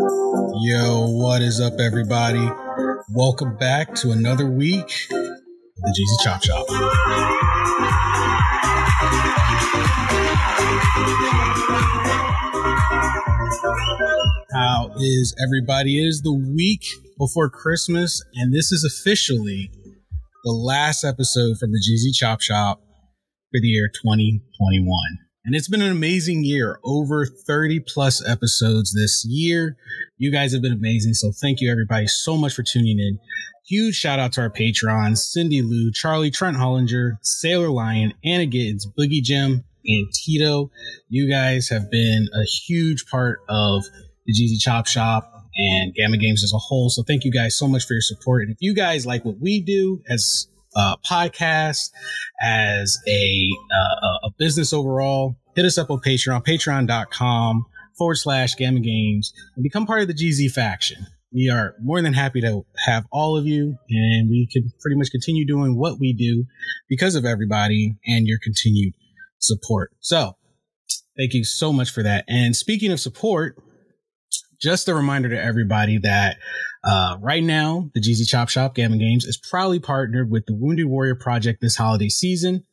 Yo, what is up, everybody? Welcome back to another week of the Jeezy Chop Shop. How is everybody? It is the week before Christmas, and this is officially the last episode from the Jeezy Chop Shop for the year 2021. And it's been an amazing year, over 30 plus episodes this year. You guys have been amazing. So thank you everybody so much for tuning in. Huge shout out to our patrons, Cindy Lou, Charlie, Trent Hollinger, Sailor Lion, Anna Giddens, Boogie Jim, and Tito. You guys have been a huge part of the Jeezy Chop Shop and Gamma Games as a whole. So thank you guys so much for your support. And if you guys like what we do as podcast, as a business overall, hit us up on Patreon, patreon.com/Gamma Games, and become part of the GZ faction. We are more than happy to have all of you, and we can pretty much continue doing what we do because of everybody and your continued support. So thank you so much for that. And speaking of support, just a reminder to everybody that right now, the Jeezy Chop Shop Gamma Games is proudly partnered with the Wounded Warrior Project this holiday season.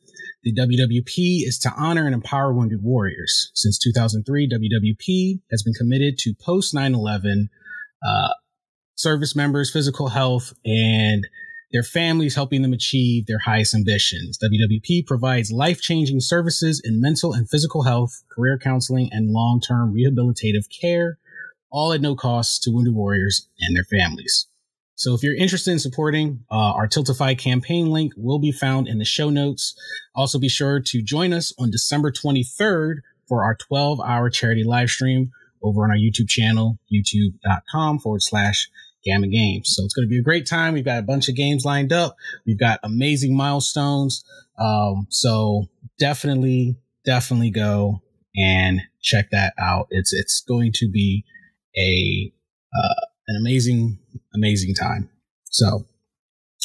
The WWP is to honor and empower wounded warriors. Since 2003, WWP has been committed to post 9/11 service members' physical health and their families, helping them achieve their highest ambitions. WWP provides life-changing services in mental and physical health, career counseling, and long-term rehabilitative care, all at no cost to wounded warriors and their families. So if you're interested in supporting, our Tiltify campaign link will be found in the show notes. Also be sure to join us on December 23rd for our 12-hour charity live stream over on our YouTube channel, youtube.com/Gamma Games. So it's going to be a great time. We've got a bunch of games lined up. We've got amazing milestones. So definitely go and check that out. It's going to be an amazing time. So,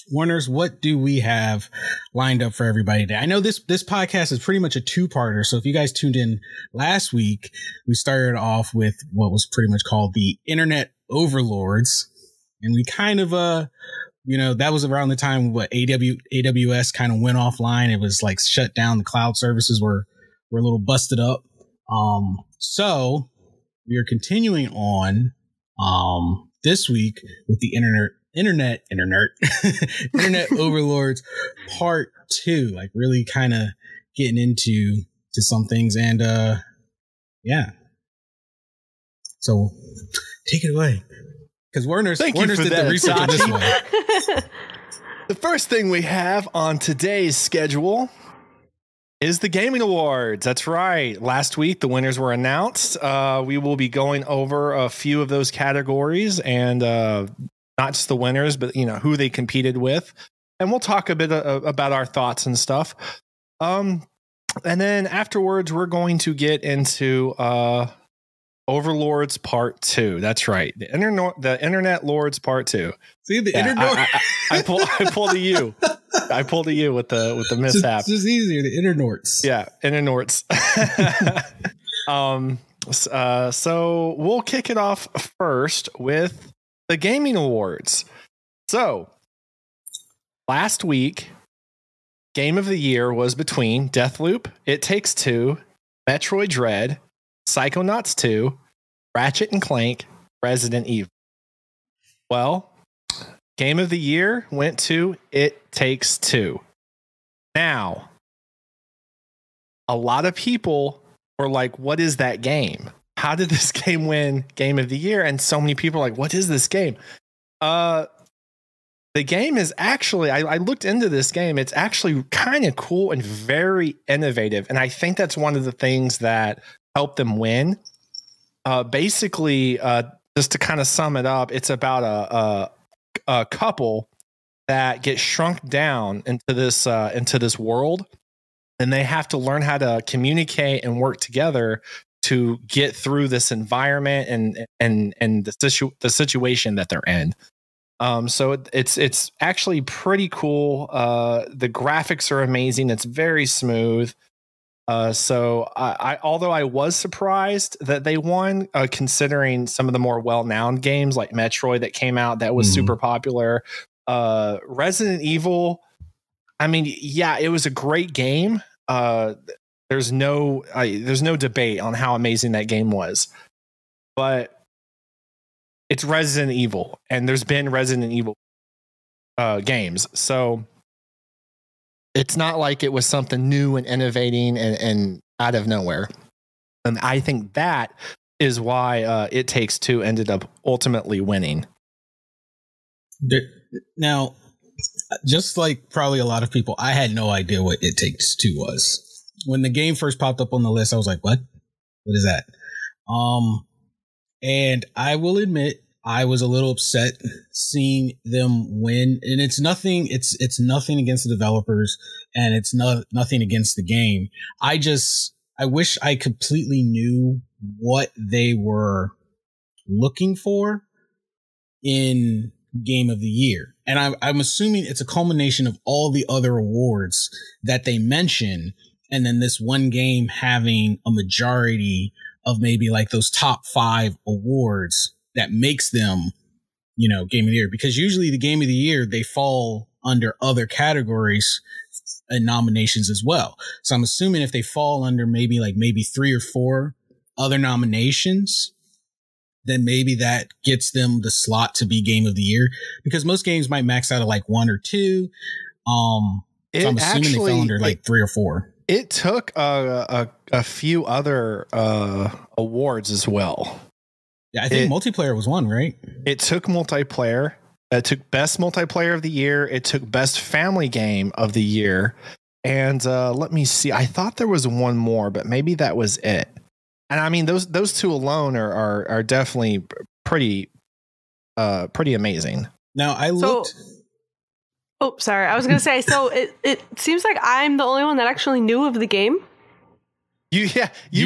Warners, what do we have lined up for everybody today? I know this podcast is pretty much a two-parter. So if you guys tuned in last week, we started off with what was pretty much called the Internet Overlords. And we kind of, that was around the time what AWS kind of went offline. It was like shut down. The cloud services were a little busted up. So we are continuing on this week with the Internet Overlords Part 2, like really kind of getting into some things. And yeah, so take it away, because Warner's did the research on this one. The first thing we have on today's schedule is the Gaming Awards. That's right. Last week, the winners were announced. We will be going over a few of those categories, and not just the winners, but who they competed with. And we'll talk a bit about our thoughts and stuff. And then afterwards, we're going to get into Overlords Part 2. That's right. The Internet Lords Part 2. See, the Internet. I pulled a U. I pulled a U with the mishap. It's just easier. The Internorts. Yeah, Internorts. So we'll kick it off first with the Gaming Awards. So last week, Game of the Year was between Deathloop, It Takes Two, Metroid Dread, Psychonauts 2, Ratchet and Clank, Resident Evil. Well, Game of the Year went to It Takes Two. Now, a lot of people were like, what is that game? How did this game win Game of the Year? And so many people are like, what is this game? The game is actually, I looked into this game. It's actually kind of cool and very innovative. And I think that's one of the things that helped them win. Basically, just to kind of sum it up, it's about a couple that get shrunk down into this world, and they have to learn how to communicate and work together to get through this environment and the situation that they're in. So it's actually pretty cool. The graphics are amazing. It's very smooth. So although I was surprised that they won, considering some of the more well-known games like Metroid that came out that was super popular, Resident Evil. I mean, yeah, it was a great game. There's no debate on how amazing that game was, but it's Resident Evil, and there's been Resident Evil games, so it's not like it was something new and innovating and out of nowhere. And I think that is why It Takes Two ended up ultimately winning. Now, just like probably a lot of people, I had no idea what It Takes Two was. When the game first popped up on the list, I was like, what? What is that? And I will admit, I was a little upset seeing them win, and it's nothing against the developers, and it's nothing against the game. I wish I completely knew what they were looking for in Game of the Year. And I'm assuming it's a culmination of all the other awards that they mention, and then this one game having a majority of maybe like those top 5 awards that makes them, Game of the Year. Because usually the Game of the Year, they fall under other categories and nominations as well. So I'm assuming if they fall under maybe 3 or 4 other nominations, then maybe that gets them the slot to be Game of the Year. Because most games might max out at like 1 or 2. So I'm assuming they fell under 3 or 4. It took a few other awards as well. Yeah, I think multiplayer was one, right? It took multiplayer. It took best multiplayer of the year. It took best family game of the year. And let me see. I thought there was one more, but maybe that was it. And I mean, those two alone are definitely pretty amazing. Now I looked. Oh, sorry. I was going to say, so it seems like I'm the only one that actually knew of the game. You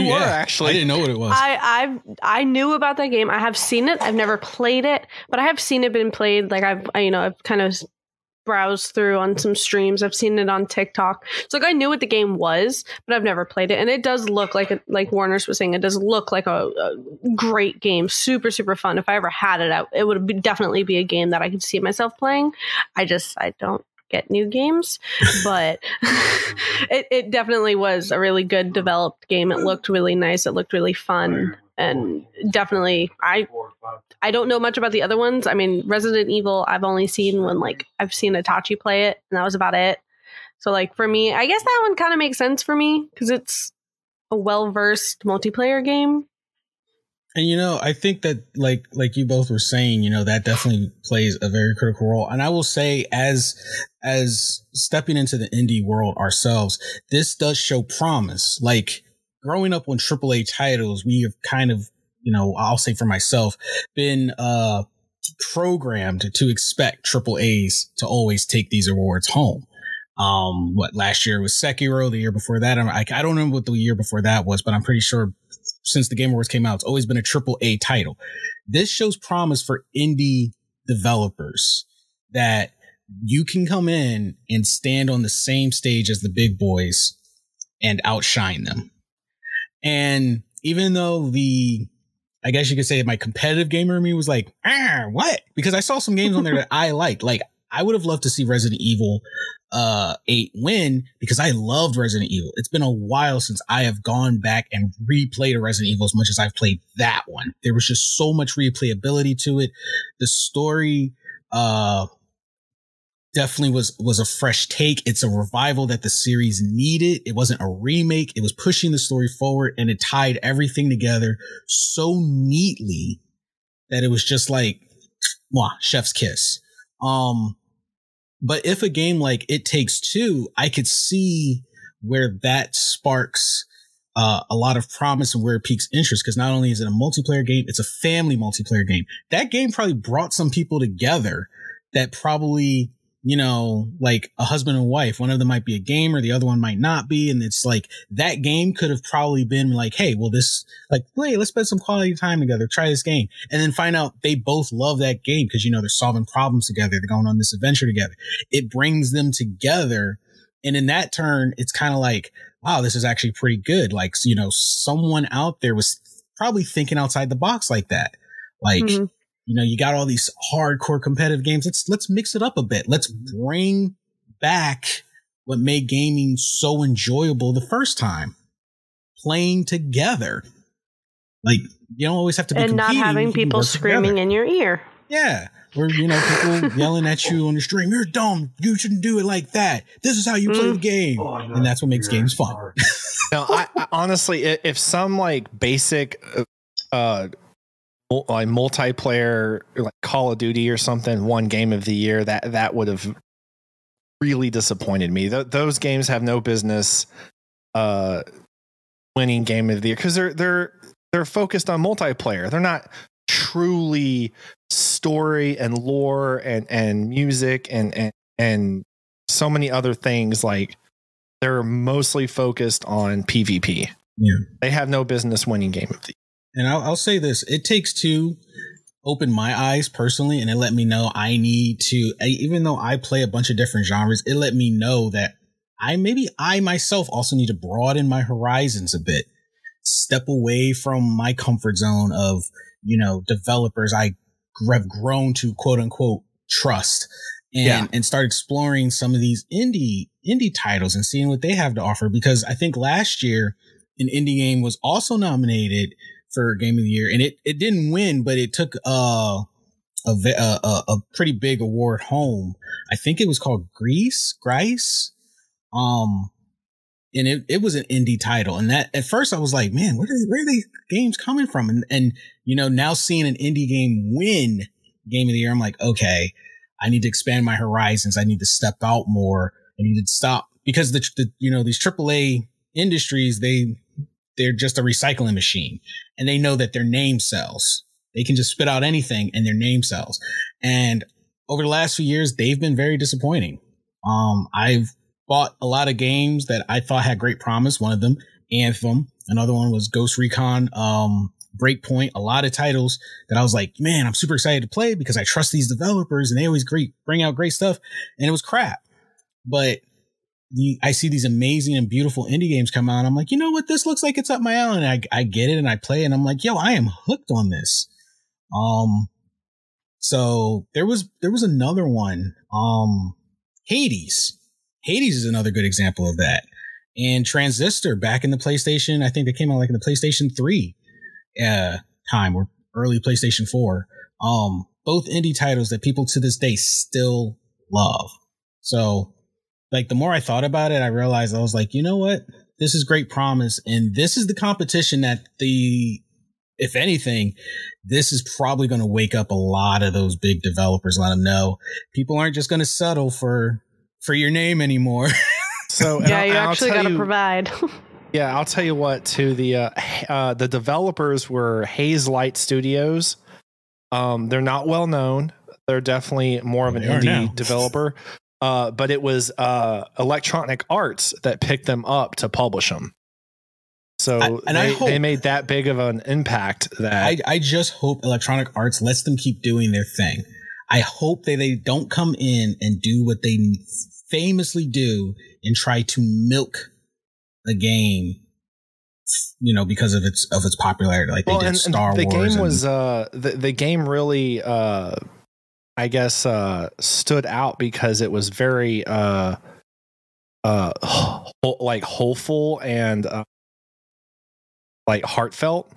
were actually. I didn't know what it was. I knew about that game. I have seen it. I've never played it, but I have seen it been played. Like I've kind of browsed through on some streams. I've seen it on TikTok. So I knew what the game was, but I've never played it. And it does look like Warner's was saying, it does look like a great game. Super, super fun. If I ever had it out, it would definitely be a game that I could see myself playing. I don't get new games, but it definitely was a really good developed game. It looked really nice. It looked really fun. And definitely, I don't know much about the other ones. I mean, Resident Evil, I've only seen when I've seen Itachi play it, and that was about it. So for me, I guess that one kind of makes sense for me because it's a well-versed multiplayer game. And I think that like you both were saying, that definitely plays a very critical role. And I will say, as stepping into the indie world ourselves, this does show promise. Like growing up on AAA titles, we have kind of, I'll say for myself, been programmed to expect AAAs to always take these awards home. Last year was Sekiro, the year before that, I don't remember what the year before that was, but I'm pretty sure since the Game Awards came out, it's always been a AAA title. This shows promise for indie developers that you can come in and stand on the same stage as the big boys and outshine them. And even though I guess you could say my competitive gamer in me was like, what? Because I saw some games on there that I liked. Like, I would have loved to see Resident Evil 8 win because I loved Resident Evil. It's been a while since I have gone back and replayed a Resident Evil as much as I've played that one. There was just so much replayability to it. The story definitely was a fresh take. It's a revival that the series needed. It wasn't a remake. It was pushing the story forward, and it tied everything together so neatly that it was just like, mwah, chef's kiss. But if a game like It Takes Two, I could see where that sparks a lot of promise and where it piques interest, because not only is it a multiplayer game, it's a family multiplayer game. That game probably brought some people together that probably, like a husband and wife, one of them might be a gamer, the other one might not be. And it's like that game could have probably been like, hey, hey, let's spend some quality time together, try this game. And then find out they both love that game because, they're solving problems together. They're going on this adventure together. It brings them together. And in that turn, it's kind of like, wow, this is actually pretty good. Like, you know, someone out there was probably thinking outside the box like that. Like, you know, you got all these hardcore competitive games. Let's mix it up a bit. Let's bring back what made gaming so enjoyable the first time. Playing together. Like, you don't always have to be and competing. not having people screaming in your ear. Yeah. Or, you know, people yelling at you on the stream. You're dumb. You shouldn't do it like that. This is how you play the game. And that's what makes games fun. No, I honestly, if some like basic, like multiplayer, like Call of Duty or something, won Game of the Year, that would have really disappointed me. Those games have no business winning Game of the Year because they're focused on multiplayer. They're not truly story and lore and music and so many other things. Like, they're mostly focused on PvP. Yeah, they have no business winning Game of the Year. And I'll say this: It Takes Two opened my eyes personally, and it let me know I need to. Even though I play a bunch of different genres, it let me know that I myself also need to broaden my horizons a bit. Step away from my comfort zone of, you know, developers I have grown to quote unquote trust, and start exploring some of these indie titles and seeing what they have to offer. Because I think last year an indie game was also nominated for Game of the Year, and it didn't win, but it took a pretty big award home. I think it was called Grice. And it was an indie title. And that at first I was like, man, where are these games coming from? And, you know, now seeing an indie game win Game of the Year, I'm like, okay, I need to expand my horizons. I need to step out more. I need to stop, because you know, these AAA industries, they're just a recycling machine, and they know that their name sells. They can just spit out anything and their name sells. And over the last few years, they've been very disappointing. I've bought a lot of games that I thought had great promise. One of them, Anthem. Another one was Ghost Recon, Breakpoint. A lot of titles that I was like, man, I'm super excited to play because I trust these developers and they always bring out great stuff. And it was crap. But I see these amazing and beautiful indie games come out. And I'm like, you know what? This looks like it's up my alley. And I get it and I play it. And I'm like, yo, I am hooked on this. So there was another one, Hades. Hades is another good example of that. And Transistor back in the PlayStation, I think they came out like in the PlayStation 3 time, or early PlayStation 4. Both indie titles that people to this day still love. So like, the more I thought about it, I realized, I was like, you know what? This is great promise. And this is the competition that if anything, this is probably going to wake up a lot of those big developers, let them know people aren't just going to settle for your name anymore. So yeah, you actually got to provide. Yeah, I'll tell you what. To the developers were Haze Light Studios. They're not well known. They're definitely more of an indie developer. But it was Electronic Arts that picked them up to publish them. So they made that big of an impact that I just hope Electronic Arts lets them keep doing their thing. I hope they don't come in and do what they famously do and try to milk the game, you know, because of its popularity, like they did Star Wars. Game was the game really I guess stood out because it was very like hopeful and like heartfelt,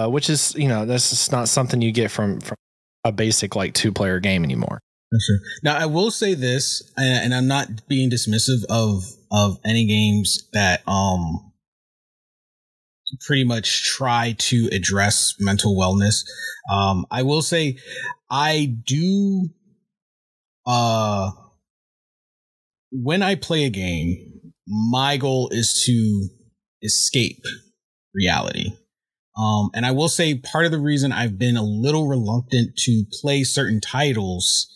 which is, you know, that's just not something you get from a basic like 2-player game anymore. Sure. Now I will say this, and I'm not being dismissive of any games that pretty much try to address mental wellness. I will say I do when I play a game, my goal is to escape reality. And I will say part of the reason I've been a little reluctant to play certain titles,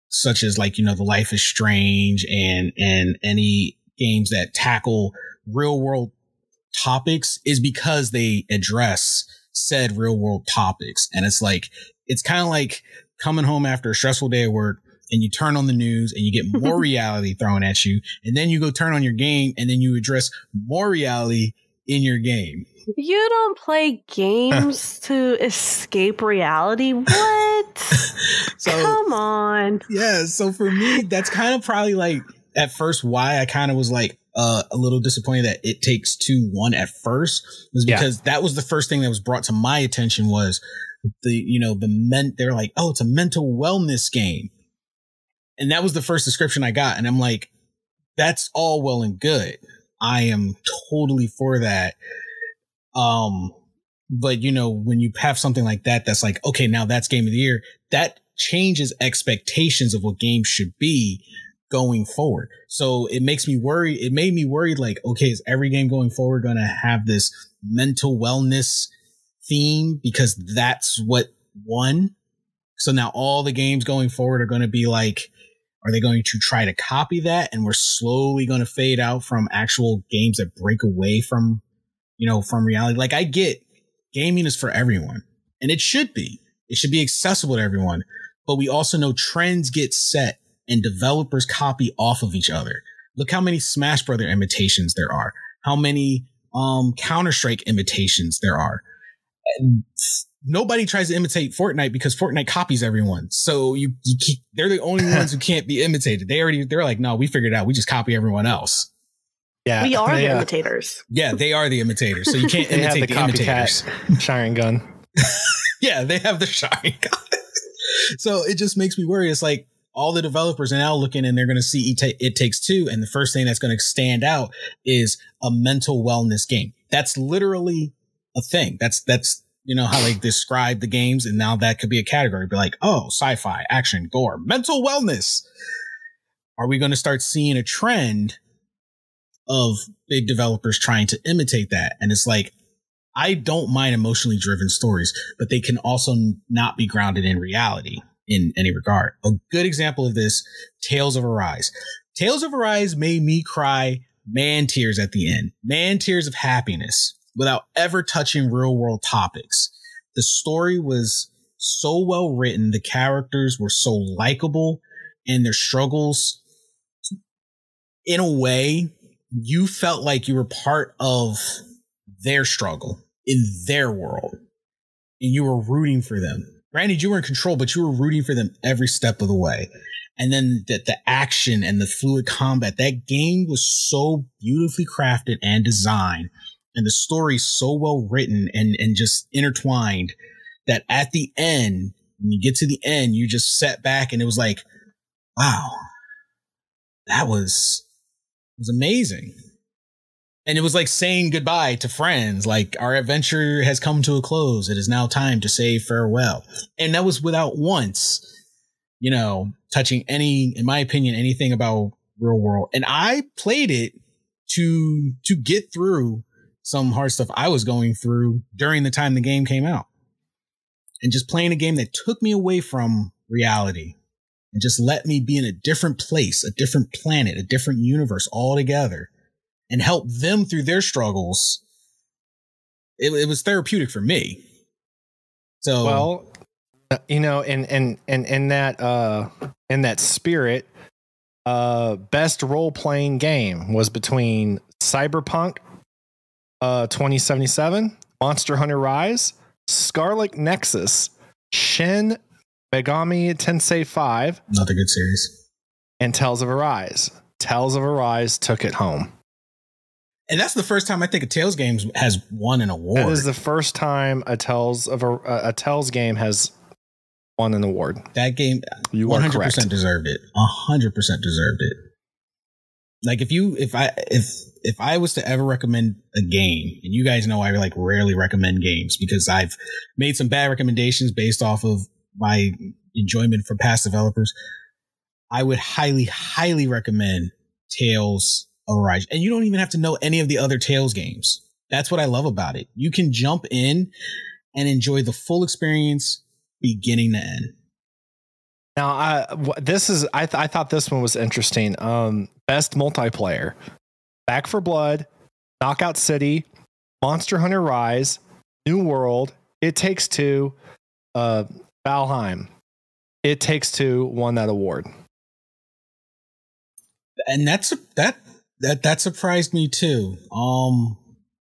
such as like, you know, the Life is Strange and any games that tackle real world topics, is because they address said real world topics. And it's like, it's kind of like coming home after a stressful day at work, and you turn on the news and you get more reality thrown at you. And then you go turn on your game and then you address more reality in your game. You don't play games to escape reality. What? So, come on. Yeah. So for me, that's kind of probably like at first why I kind of was like a little disappointed that It Takes Two won at first, was because that was the first thing that was brought to my attention was they're like, oh, it's a mental wellness game. And that was the first description I got. And I'm like, that's all well and good. I am totally for that. But when you have something like that, that's like, okay, now that's game of the year. That changes expectations of what games should be going forward. So it makes me worry. It made me worried. Like, okay, is every game going forward going to have this mental wellness theme because that's what won? So now all the games going forward are going to be like, are they going to try to copy that? And we're slowly going to fade out from actual games that break away from reality. Like, I get gaming is for everyone, and it should be. It should be accessible to everyone. But we also know trends get set and developers copy off of each other. Look how many Smash Brother imitations there are. How many Counter-Strike imitations there are. And nobody tries to imitate Fortnite because Fortnite copies everyone. So they're the only ones who can't be imitated. They're like, no, we figured it out. We just copy everyone else. Yeah, we are the imitators. Yeah, they are the imitators. So you can't imitate the imitators. Sharing gun. Yeah, they have the sharing gun. So it just makes me worry. It's like all the developers are now looking and they're going to see It Takes Two. And the first thing that's going to stand out is a mental wellness game. That's literally a thing. That's how they describe the games. And now that could be a category. Be like, oh, sci-fi, action, gore, mental wellness. Are we going to start seeing a trend of big developers trying to imitate that? And it's like, I don't mind emotionally driven stories, but they can also not be grounded in reality in any regard. A good example of this, Tales of Arise. Tales of Arise made me cry man tears at the end, man tears of happiness without ever touching real world topics. The story was so well written. The characters were so likable and their struggles, in a way, you felt like you were part of their struggle in their world and you were rooting for them. Granted, you were in control, but you were rooting for them every step of the way. And then the action and the fluid combat, that game was so beautifully crafted and designed, and the story so well written and just intertwined that at the end, when you get to the end, you just sat back and it was like, wow, that was amazing. And it was like saying goodbye to friends, like our adventure has come to a close. It is now time to say farewell. And that was without once, touching in my opinion, anything about real world. And I played it to get through some hard stuff I was going through during the time the game came out. And just playing a game that took me away from reality and just let me be in a different place, a different planet, a different universe altogether, and help them through their struggles. It was therapeutic for me. So, well, in that spirit, best role playing game was between Cyberpunk 2077, Monster Hunter Rise, Scarlet Nexus, Shin Megami Tensei 5, another good series, and Tales of Arise. Tales of Arise took it home. And that's the first time I think a Tales game has won an award. That is the first time a Tales game has won an award. That game, you 100% deserved it. 100% deserved it. Like if I was to ever recommend a game, and you guys know I like rarely recommend games because I've made some bad recommendations based off of my enjoyment for past developers, I would highly, highly recommend Tales of Arise. And you don't even have to know any of the other Tales games. That's what I love about it. You can jump in and enjoy the full experience beginning to end. Now, I thought this one was interesting. Best multiplayer: Back 4 Blood, Knockout City, Monster Hunter Rise, New World, It Takes Two, Valheim. It Takes Two won that award. And that surprised me too.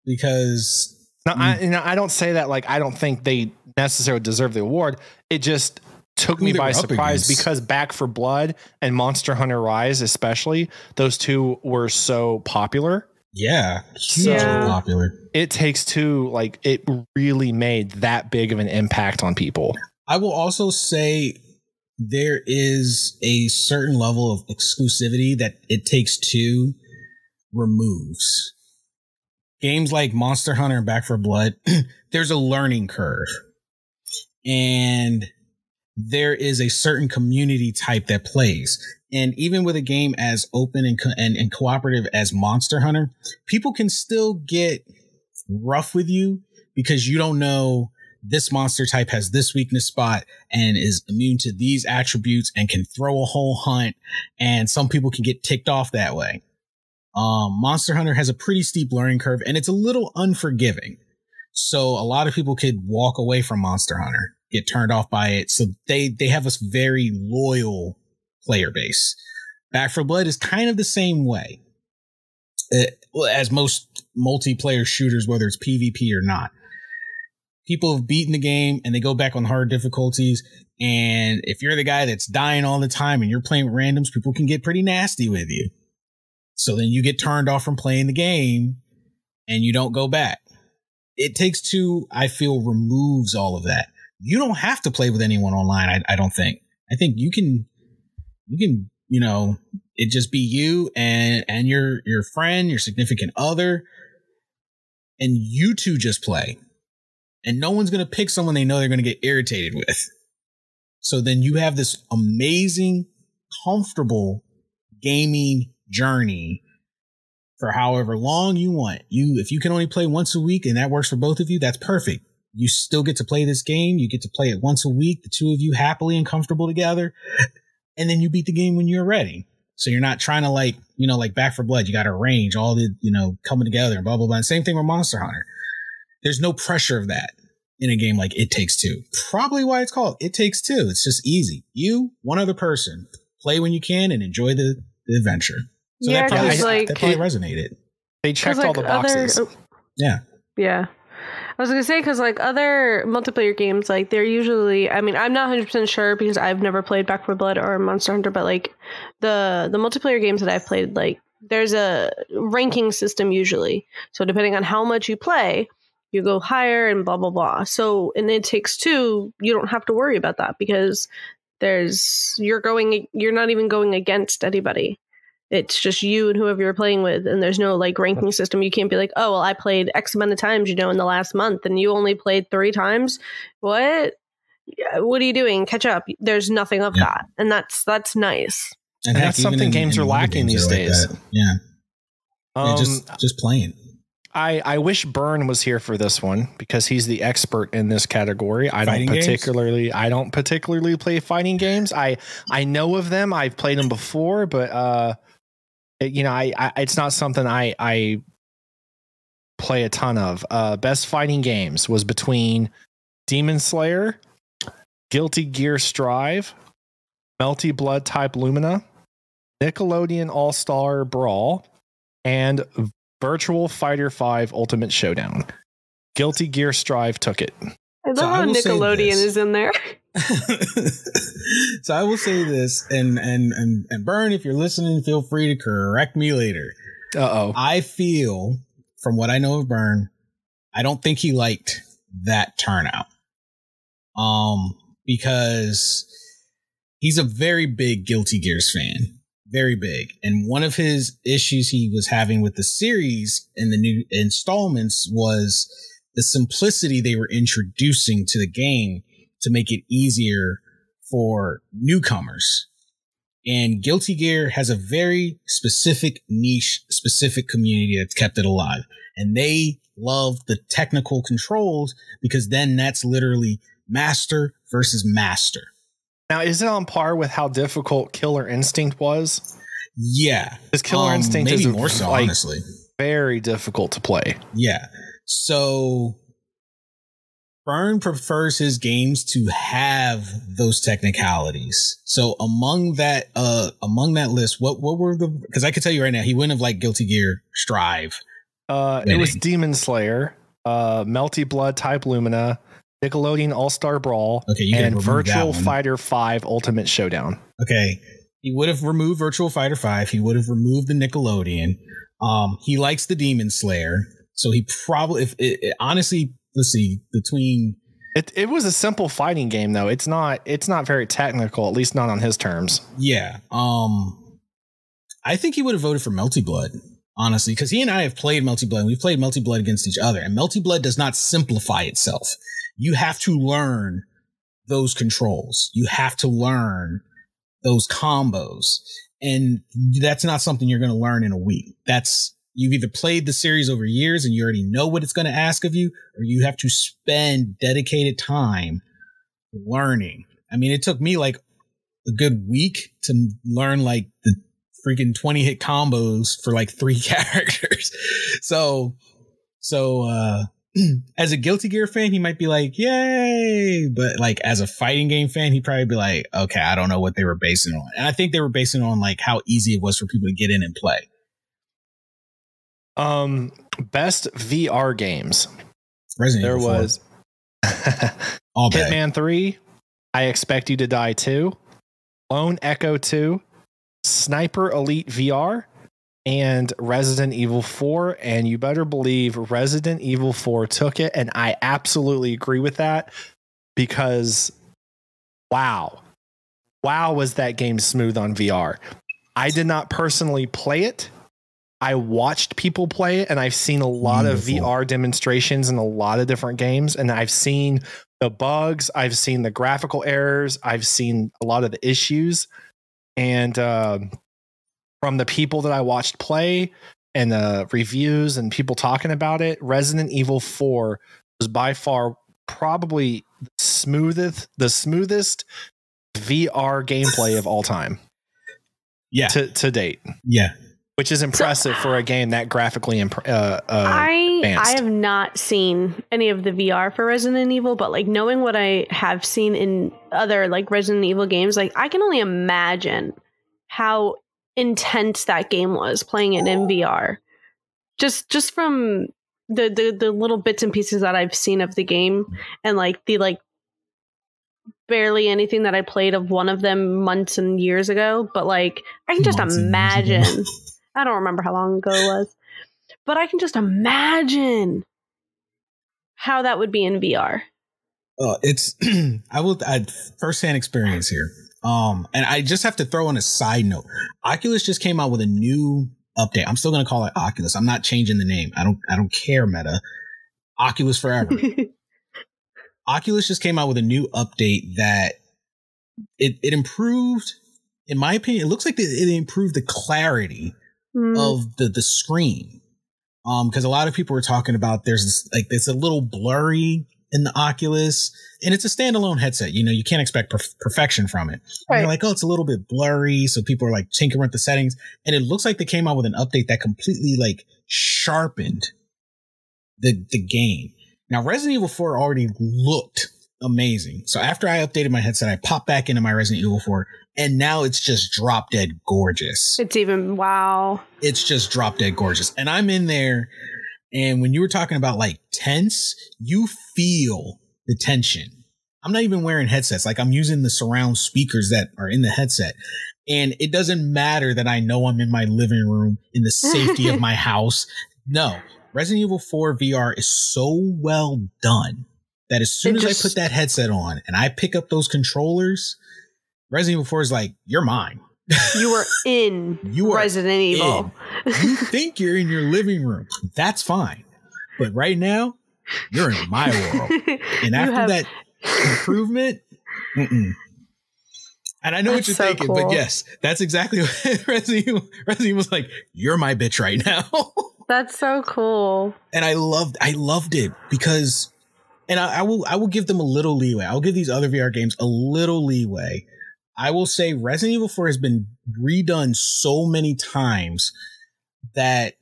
Because I don't say that like I don't think they necessarily deserve the award. It just took me by surprise because Back 4 Blood and Monster Hunter Rise, especially, those two were so popular. Yeah, hugely popular. It Takes Two, like, it really made that big of an impact on people. I will also say there is a certain level of exclusivity that It Takes Two removes. Games like Monster Hunter and Back 4 Blood, there's a learning curve. And there is a certain community type that plays. And even with a game as open and cooperative as Monster Hunter, people can still get rough with you because you don't know this monster type has this weakness spot and is immune to these attributes and can throw a whole hunt. And some people can get ticked off that way. Monster Hunter has a pretty steep learning curve and it's a little unforgiving. So a lot of people could walk away from Monster Hunter, get turned off by it. So they have a very loyal player base. Back 4 Blood is kind of the same way as most multiplayer shooters, whether it's PvP or not. People have beaten the game and they go back on hard difficulties. And if you're the guy that's dying all the time and you're playing with randoms, people can get pretty nasty with you. So then you get turned off from playing the game and you don't go back. It Takes Two, I feel, removes all of that. You don't have to play with anyone online. I don't think. I think you can, it just be you and your friend, your significant other, and you two just play. And no one's going to pick someone they know they're going to get irritated with. So then you have this amazing, comfortable gaming journey for however long you want. If you can only play once a week and that works for both of you, that's perfect. You still get to play this game. You get to play it once a week, the two of you happily and comfortable together. And then you beat the game when you're ready. So you're not trying to like Back 4 Blood. You got to arrange all the, coming together and blah, blah, blah. And same thing with Monster Hunter. There's no pressure of that in a game like It Takes Two. Probably why it's called It Takes Two. It's just easy. You, one other person, play when you can and enjoy the adventure. So yeah, that probably resonated. They checked all the boxes. Yeah. I was going to say, because like other multiplayer games, like they're usually, I mean, I'm not 100% sure because I've never played Back 4 Blood or Monster Hunter, but like the multiplayer games that I've played, like there's a ranking system usually. So depending on how much you play, you go higher and blah, blah, blah. So in It Takes Two, you don't have to worry about that because you're not even going against anybody. It's just you and whoever you're playing with, and there's no like ranking system. You can't be like, oh, well, I played X amount of times, in the last month, and you only played 3 times. What are you doing? Catch up. There's nothing of that, and that's nice. And that's something games are lacking these days. Like yeah, just playing. I wish Byrne was here for this one because he's the expert in this category. I don't particularly play fighting games. I know of them. I've played them before, but it's not something I play a ton of. Best fighting games was between Demon Slayer, Guilty Gear Strive, Melty Blood Type Lumina, Nickelodeon All-Star Brawl, and Virtual Fighter 5 Ultimate Showdown. Guilty Gear Strive took it. I love how Nickelodeon is in there. So I will say this, and Byrne, if you're listening, feel free to correct me later. I feel, from what I know of Byrne, I don't think he liked that turnout. Because he's a very big Guilty Gears fan. Very big. And one of his issues he was having with the series and the new installments was the simplicity they were introducing to the game to make it easier for newcomers. And Guilty Gear has a very specific niche, specific community that's kept it alive. And they love the technical controls because then that's literally master versus master. Now, is it on par with how difficult Killer Instinct was? Yeah. Because Killer Instinct maybe is more so, honestly. Very difficult to play. Yeah. So Byrne prefers his games to have those technicalities. So among that list, what were the? Because I can tell you right now, he wouldn't have liked Guilty Gear Strive. It was Demon Slayer, Melty Blood Type Lumina, Nickelodeon All-Star Brawl, and Virtual Fighter 5 Ultimate Showdown. Okay. He would have removed Virtual Fighter 5. He would have removed the Nickelodeon. He likes the Demon Slayer. So he probably, honestly, let's see, between... It was a simple fighting game, though. It's not very technical, at least not on his terms. Yeah. I think he would have voted for Melty Blood, honestly, because he and I have played Melty Blood, and we've played Melty Blood against each other. And Melty Blood does not simplify itself. You have to learn those controls. You have to learn those combos. And that's not something you're going to learn in a week. You've either played the series over years and you already know what it's going to ask of you, or you have to spend dedicated time learning. I mean, it took me like a good week to learn like the freaking 20 hit combos for like 3 characters. So as a Guilty Gear fan, he might be like, yay. But like as a fighting game fan, he'd probably be like, okay, I don't know what they were basing it on. And I think they were basing it on like how easy it was for people to get in and play. Best VR games. Resident Evil 4. Was All day. Hitman 3, I Expect You to Die 2, Lone Echo 2, Sniper Elite VR, and Resident Evil 4. And you better believe Resident Evil 4 took it. And I absolutely agree with that, because wow, was that game smooth on VR. I did not personally play it. I watched people play it, and I've seen a lot of VR demonstrations in a lot of different games, and I've seen the bugs, I've seen the graphical errors, I've seen a lot of the issues. And from the people that I watched play and the reviews and people talking about it, Resident Evil 4 was by far probably the smoothest VR gameplay of all time. Yeah. To date. Yeah. Which is impressive for a game that graphically advanced. I have not seen any of the VR for Resident Evil, but like knowing what I have seen in other like Resident Evil games, like I can only imagine how intense that game was playing it in VR. Just from the little bits and pieces that I've seen of the game, and like the like barely anything that I played of one of them months and years ago, but like I can just imagine. I don't remember how long ago it was, but I can just imagine how that would be in VR. It's I firsthand experience here. And I just have to throw on a side note. Oculus just came out with a new update. I'm still going to call it Oculus. I'm not changing the name. I don't care, Meta. Oculus forever. Oculus just came out with a new update that it improved, in my opinion, it looks like it improved the clarity of the screen. Because a lot of people were talking about there's this, like, it's a little blurry in the Oculus, and it's a standalone headset. You know, you can't expect perfection from it. Right. They're like, oh, it's a little bit blurry. So people are like tinkering with the settings, and it looks like they came out with an update that completely like sharpened the game. Now, Resident Evil 4 already looked amazing. So after I updated my headset, I popped back into my Resident Evil 4, and now it's just drop dead gorgeous. It's even, wow. It's just drop dead gorgeous. And I'm in there, and when you were talking about like tense, you feel the tension. I'm not even wearing headsets. Like, I'm using the surround speakers that are in the headset. And it doesn't matter that I know I'm in my living room in the safety of my house. No, Resident Evil 4 VR is so well done that as soon as I put that headset on and I pick up those controllers, Resident Evil 4 is like, you're mine. You are in Resident Evil. You think you're in your living room. That's fine. But right now, you're in my world. And after that improvement, and I know what you're thinking, but yes, that's exactly what Resident Evil's like, you're my bitch right now. That's so cool. And I loved it because, and I will give them a little leeway. I'll give these other VR games a little leeway. I will say Resident Evil 4 has been redone so many times that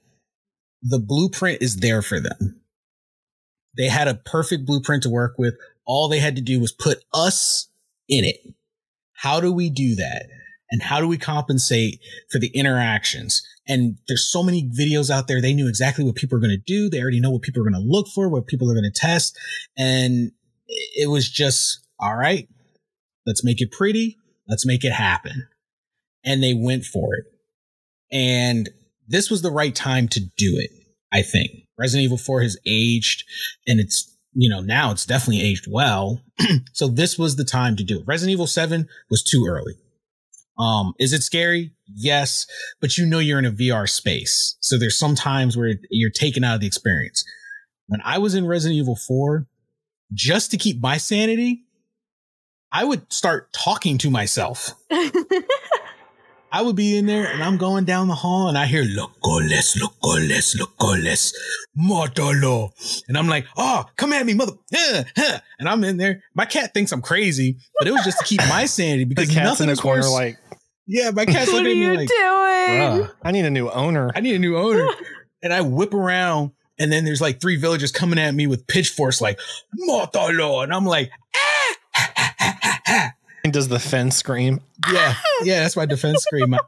the blueprint is there for them. They had a perfect blueprint to work with. All they had to do was put us in it. How do we do that? And how do we compensate for the interactions? And there's so many videos out there. They knew exactly what people are going to do. They already know what people are going to look for, what people are going to test. And it was just, all right, let's make it pretty. Let's make it happen. And they went for it. And this was the right time to do it, I think. Resident Evil 4 has aged, and it's, now it's definitely aged well. So this was the time to do it. Resident Evil 7 was too early. Is it scary? Yes, but you're in a VR space. So there's some times where you're taken out of the experience. When I was in Resident Evil 4, just to keep my sanity, I would start talking to myself. I would be in there and I'm going down the hall and I hear, locoles, mátalo. And I'm like, oh, come at me, mother. And I'm in there. My cat thinks I'm crazy, but it was just to keep my sanity because the cat's nothing in the corner worse. like, yeah, my cat's What looking are at me you like, doing? I need a new owner. And I whip around and then there's like 3 villagers coming at me with pitchforks like, mátalo. And I'm like, And does the fence scream? yeah, that's my defense scream. I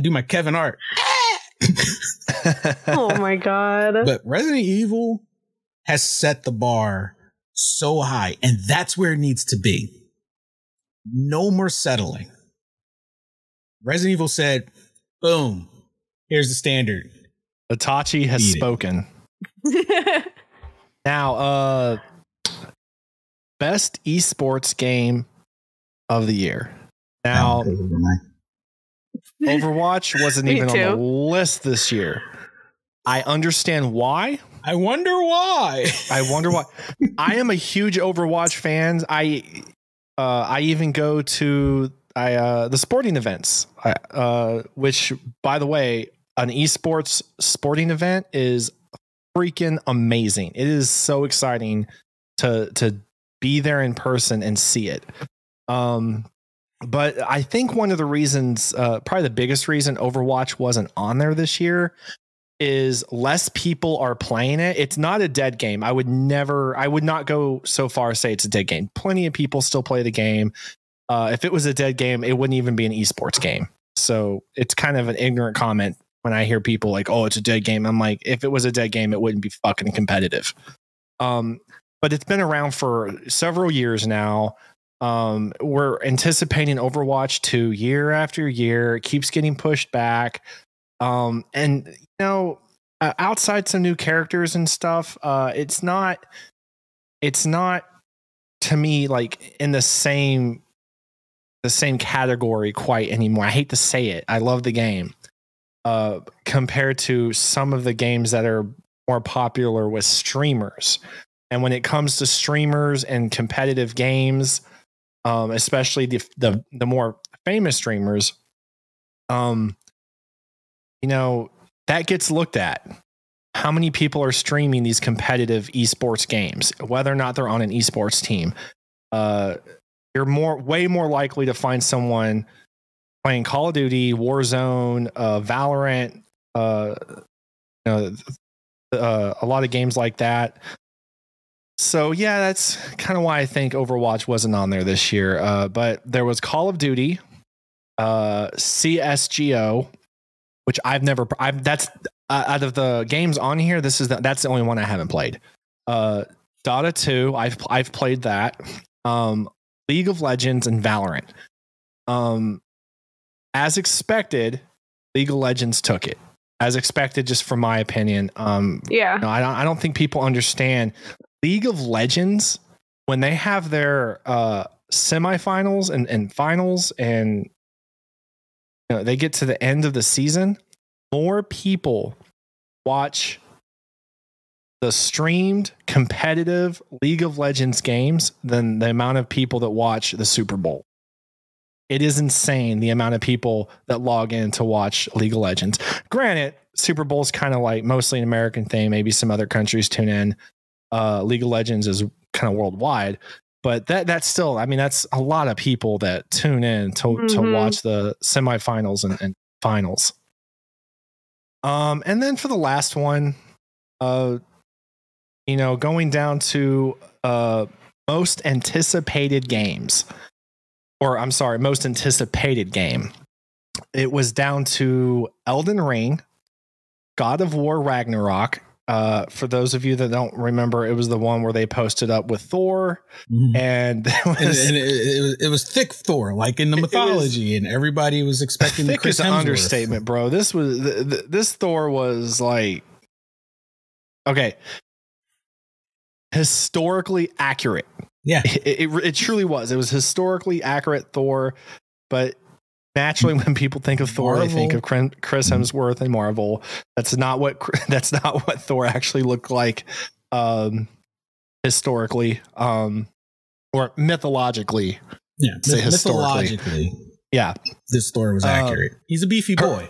do my Kevin Hart. Oh my God. But Resident Evil has set the bar so high, and that's where it needs to be. No more settling. Resident Evil said, boom, here's the standard. Itachi has spoken. Now, best esports game of the year. Now, Overwatch wasn't even on the list this year. I understand why. I wonder why. I am a huge Overwatch fan. I even go to the sporting events, which, by the way, an esports sporting event is freaking amazing. It is so exciting to be there in person and see it. But I think one of the reasons, probably the biggest reason Overwatch wasn't on there this year is less people are playing it. It's not a dead game. I would not go so far as say it's a dead game. Plenty of people still play the game. If it was a dead game, it wouldn't even be an esports game. So it's kind of an ignorant comment when I hear people like, oh, it's a dead game. I'm like, if it was a dead game, it wouldn't be fucking competitive. But it's been around for several years now. We're anticipating Overwatch 2 year after year. It keeps getting pushed back. And outside some new characters and stuff, it's not to me like in the same category quite anymore. I hate to say it. I love the game. Compared to some of the games that are more popular with streamers. And when it comes to streamers and competitive games, especially the more famous streamers, that gets looked at. How many people are streaming these competitive esports games, whether or not they're on an esports team? You're way more likely to find someone playing Call of Duty, Warzone, Valorant, a lot of games like that. So yeah, that's kind of why I think Overwatch wasn't on there this year. But there was Call of Duty, CSGO, which that's out of the games on here. That's the only one I haven't played. Dota 2, I've played that. League of Legends and Valorant. As expected, League of Legends took it. As expected, just from my opinion. Yeah. I don't think people understand League of Legends when they have their semifinals and finals, and they get to the end of the season. More people watch the streamed competitive League of Legends games than the amount of people that watch the Super Bowl. It is insane the amount of people that log in to watch League of Legends. Granted, Super Bowl is kind of like mostly an American thing. Maybe some other countries tune in. League of Legends is kind of worldwide, but that's still, that's a lot of people that tune in to watch the semifinals and finals. And then for the last one, you know, going down to most anticipated games, or I'm sorry, most anticipated game, it was down to Elden Ring, God of War Ragnarok. For those of you that don't remember, it was the one where they posted up with Thor, and it was thick Thor, like in the mythology, and everybody was expecting thick Chris is an Hemsworth. understatement, bro. This was this Thor was like, okay, historically accurate. Yeah, it truly was. It was historically accurate Thor, but naturally, when people think of Thor, Marvel. They think of Chris Hemsworth and Marvel. That's not what Thor actually looked like historically, or mythologically. Yeah, mythologically. Yeah, this Thor was accurate. He's a beefy boy.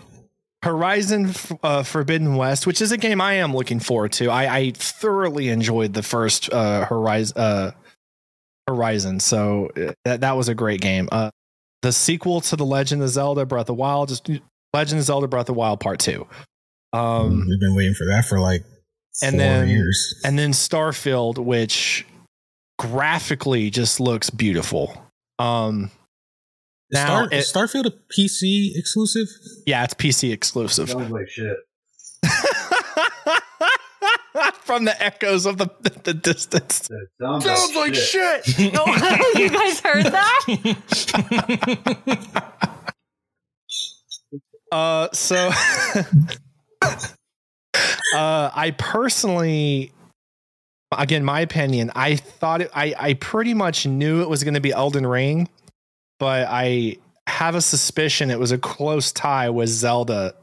Horizon Forbidden West, which is a game I am looking forward to. I thoroughly enjoyed the first Horizon, so that was a great game. The sequel to The Legend of Zelda Breath of Wild, just Legend of Zelda Breath of Wild Part 2. We've been waiting for that for like 4 years. And then Starfield, which graphically just looks beautiful. Now is Starfield a PC exclusive? Yeah, it's PC exclusive. Sounds like shit. From the echoes of the distance. Sounds like shit. Oh, you guys heard that? So I personally, again, my opinion, I thought I pretty much knew it was going to be Elden Ring, but I have a suspicion it was a close tie with Zelda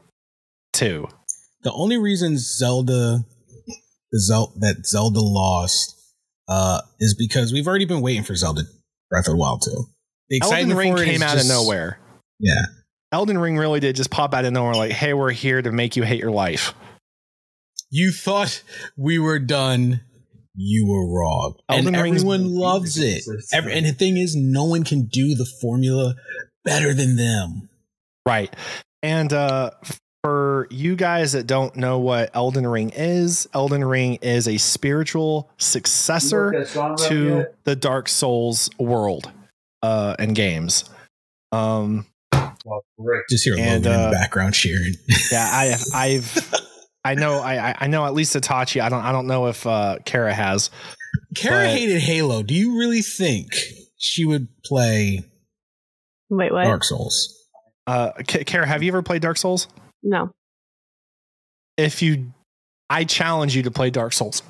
2. The only reason Zelda lost is because we've already been waiting for Zelda Breath of the Wild 2. The Elden Ring came out of nowhere. Yeah. Elden Ring really did just pop out of nowhere, like, hey, we're here to make you hate your life. You thought we were done. You were wrong. And everyone loves it. And the thing is, no one can do the formula better than them. Right. And for you guys that don't know what Elden Ring is a spiritual successor to the Dark Souls world and games. Just hear Logan in the background cheering. Yeah, I know at least Itachi. I don't know if Kara has. Kara hated Halo. Do you really think she would play Wait, what? Dark Souls? Kara, have you ever played Dark Souls? No. I challenge you to play Dark Souls.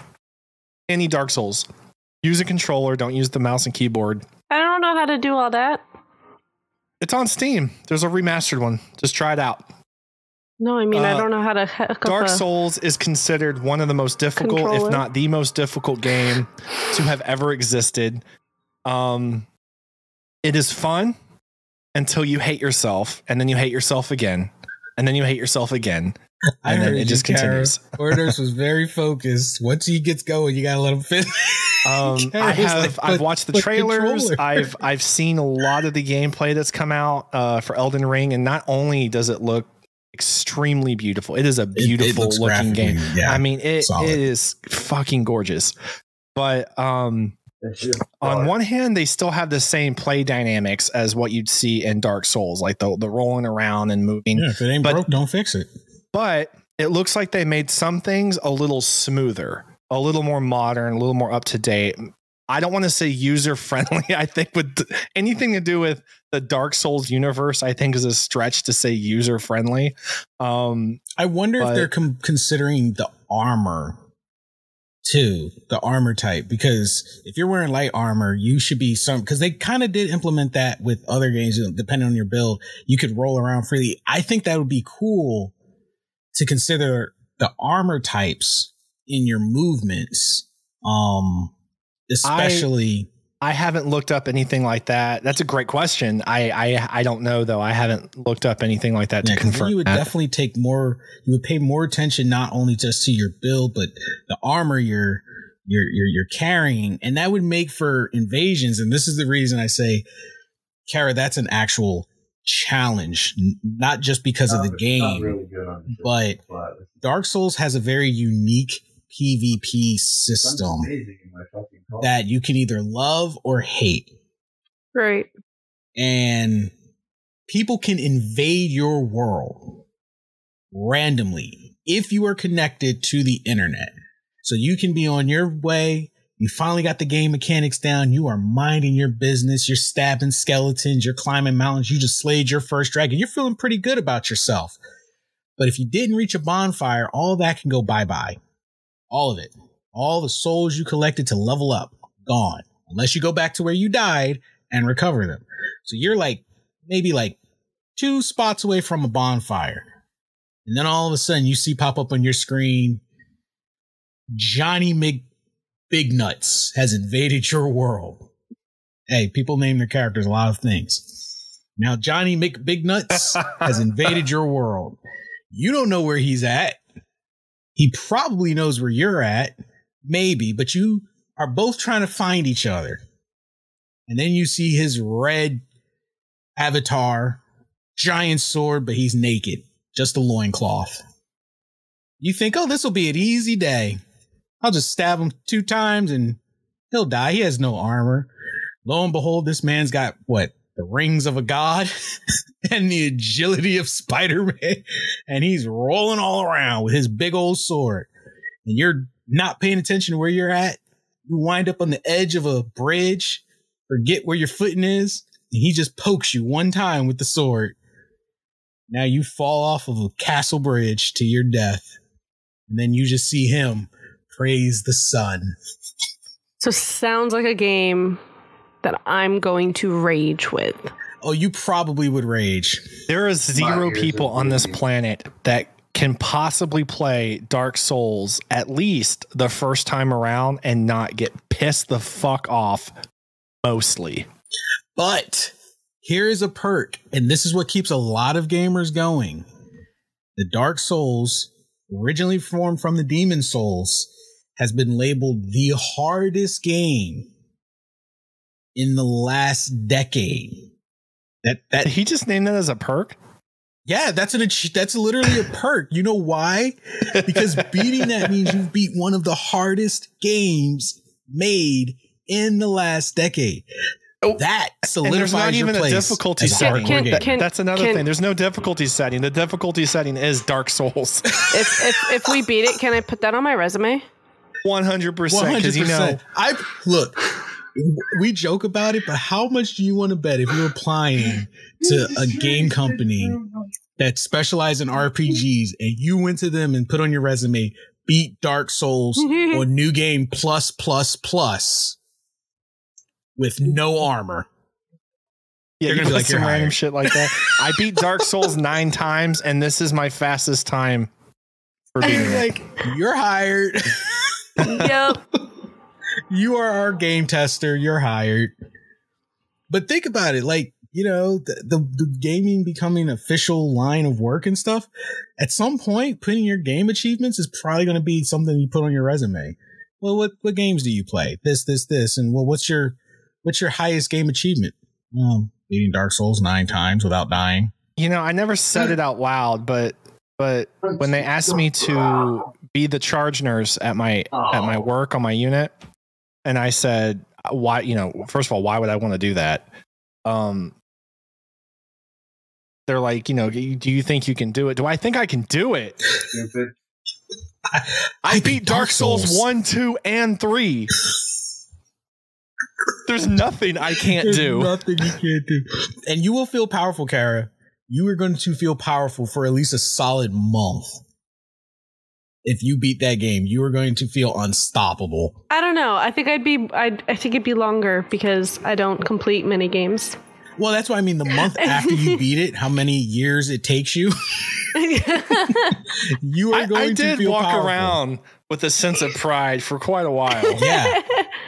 Any Dark Souls. Use a controller. Don't use the mouse and keyboard. I don't know how to do all that. It's on Steam. There's a remastered one. Just try it out. No, I mean, I don't know how to hook up Dark Souls is considered one of the most difficult, if not the most difficult game to have ever existed. It is fun until you hate yourself, and then you hate yourself again, and then you hate yourself again. And then it just continues. Orders was very focused. Once he gets going, you gotta let him finish. I've watched the trailers. I've seen a lot of the gameplay that's come out for Elden Ring, and not only does it look extremely beautiful, it is a beautiful looking game. Yeah, I mean, it is fucking gorgeous. But on one hand, they still have the same play dynamics as what you'd see in Dark Souls, like the rolling around and moving. Yeah, if it ain't broke, don't fix it. But it looks like they made some things a little smoother, a little more modern, a little more up to date. I don't want to say user friendly. I think with anything to do with the Dark Souls universe, I think is a stretch to say user friendly. I wonder if they're considering the armor too, the armor type, because if you're wearing light armor, you should be because they kind of did implement that with other games. Depending on your build, you could roll around freely. I think that would be cool to consider the armor types in your movements. Especially, I haven't looked up anything like that. That's a great question. I don't know though. I haven't looked up anything like that to confirm. You would definitely take more. You would pay more attention not only just to your build, but the armor you're carrying, and that would make for invasions. And this is the reason I say, Kara, that's an actual challenge, not just because of the game, really good but Dark Souls has a very unique PvP system that you can either love or hate. Right. And people can invade your world randomly if you are connected to the internet. So you can be on your way. You finally got the game mechanics down. You are minding your business. You're stabbing skeletons. You're climbing mountains. You just slayed your first dragon. You're feeling pretty good about yourself. But if you didn't reach a bonfire, all that can go bye-bye. All of it. All the souls you collected to level up, gone. Unless you go back to where you died and recover them. So you're like, maybe like 2 spots away from a bonfire. And then all of a sudden you see pop up on your screen, Johnny Big Nuts has invaded your world. Hey, people name their characters a lot of things. Now Johnny Big Nuts has invaded your world. You don't know where he's at. He probably knows where you're at. Maybe, but you are both trying to find each other. And then you see his red avatar, giant sword, but he's naked. Just a loincloth. You think, oh, this will be an easy day. I'll just stab him 2 times and he'll die. He has no armor. Lo and behold, this man's got what? The rings of a god and the agility of Spider-Man. And he's rolling all around with his big old sword. And you're not paying attention to where you're at. You wind up on the edge of a bridge, forget where your footing is, and he just pokes you 1 time with the sword. Now you fall off of a castle bridge to your death. And then you just see him praise the sun. So sounds like a game that I'm going to rage with. Oh, you probably would rage. There are 0 people on this planet that can possibly play Dark Souls at least the first time around and not get pissed the fuck off mostly. But here is a perk, and this is what keeps a lot of gamers going. The Dark Souls, originally formed from the Demon Souls, has been labeled the hardest game in the last decade. That he just named that as a perk? Yeah, that's literally a perk. You know why? Because beating that means you've beat one of the hardest games made in the last decade. That solidifies not your even place a difficulty setting. That's another thing. There's no difficulty setting. The difficulty setting is Dark Souls. if we beat it, can I put that on my resume? 100%. Because you know, look. We joke about it, but how much do you want to bet if you're applying to a game company that specializes in RPGs and you went to them and put on your resume, beat Dark Souls or New Game plus with no armor? Yeah, you're going to be like, some random shit like that. I beat Dark Souls 9 times and this is my fastest time for beating it. Like, you're hired. Yep. You are our game tester. You're hired. But think about it. Like, you know, the gaming becoming an official line of work and stuff. At some point, putting your game achievements is probably going to be something you put on your resume. Well, what games do you play? This. And well, what's your highest game achievement? Beating Dark Souls 9 times without dying. You know, I never said it out loud, but when they asked me to be the charge nurse at my work on my unit, and I said, why, you know, first of all, why would I want to do that? They're like, you know, do you think you can do it? Do I think I can do it? I beat Dark Souls 1, 2, and 3. There's nothing I can't do. Nothing you can't do. And you will feel powerful, Kara. You are going to feel powerful for at least a solid month. If you beat that game, you are going to feel unstoppable. I don't know. I think I think it'd be longer because I don't complete many games. Well, that's what I mean. The month after you beat it, how many years it takes you. You are going to feel walk powerful. Around with a sense of pride for quite a while. Yeah.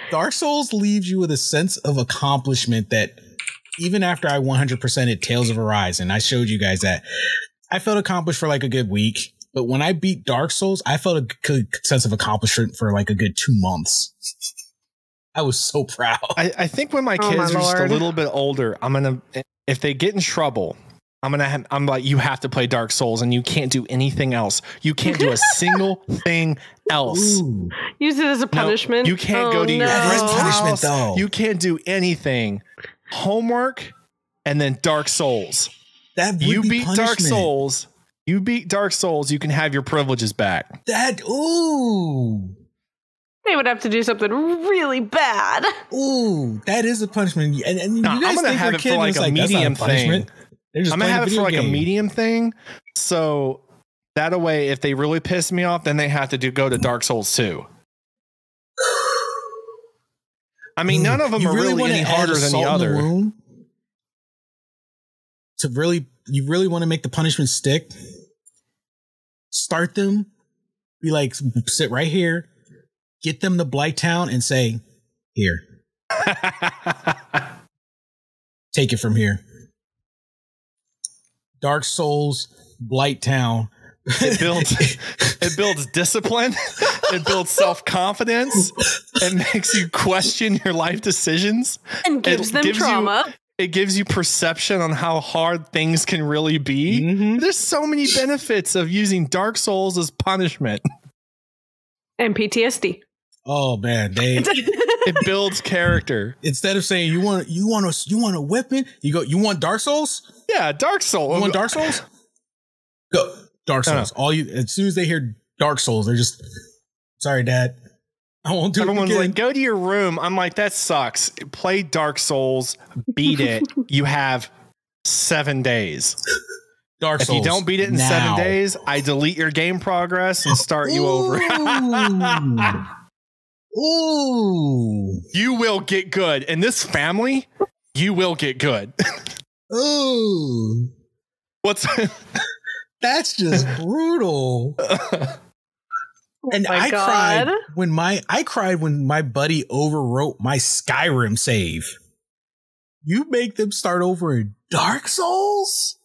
Dark Souls leaves you with a sense of accomplishment that even after I 100%ed Tales of Horizon, I showed you guys that I felt accomplished for like a good week. But when I beat Dark Souls, I felt a good sense of accomplishment for like a good 2 months. I was so proud. I think when my kids are just a little bit older, if they get in trouble, I'm like, you have to play Dark Souls and you can't do anything else. You can't do a single thing else. Ooh. Use it as a punishment. No, you can't go to your friend's punishment, house. though. You can't do anything. Homework and then Dark Souls. That would you be beat punishment. Dark Souls. You beat Dark Souls. You can have your privileges back. Ooh. They would have to do something really bad. Ooh, that is a punishment. And you I'm guys gonna think have we're it for kidding. like It's a medium that's not a punishment. They're just I'm gonna playing have it for like a game. medium thing. So that way, if they really piss me off, then they have to go to Dark Souls 2. I mean, none of them are really any harder than the other. You really want to make the punishment stick? Start them. Be like, sit right here. Get them to Blighttown and say, here. Take it from here. Dark Souls, Blighttown. It builds discipline. It builds self-confidence. It makes you question your life decisions. And gives them trauma. It gives you perception on how hard things can really be. Mm-hmm. There's so many benefits of using Dark Souls as punishment. And PTSD. Oh man, it builds character. Instead of saying you want a weapon, you want Dark Souls? Yeah, Dark Souls. You want Dark Souls? Go Dark Souls. As soon as they hear Dark Souls, they're just sorry, Dad. I won't do Everyone's it again. like, go to your room. I'm like, that sucks. Play Dark Souls, beat it. You have 7 days. Dark Souls. If you don't beat it in 7 days, I delete your game progress and start you over. Ooh. You will get good. In this family, you will get good. Ooh. That's just brutal. And I cried when my buddy overwrote my Skyrim save. You make them start over in Dark Souls?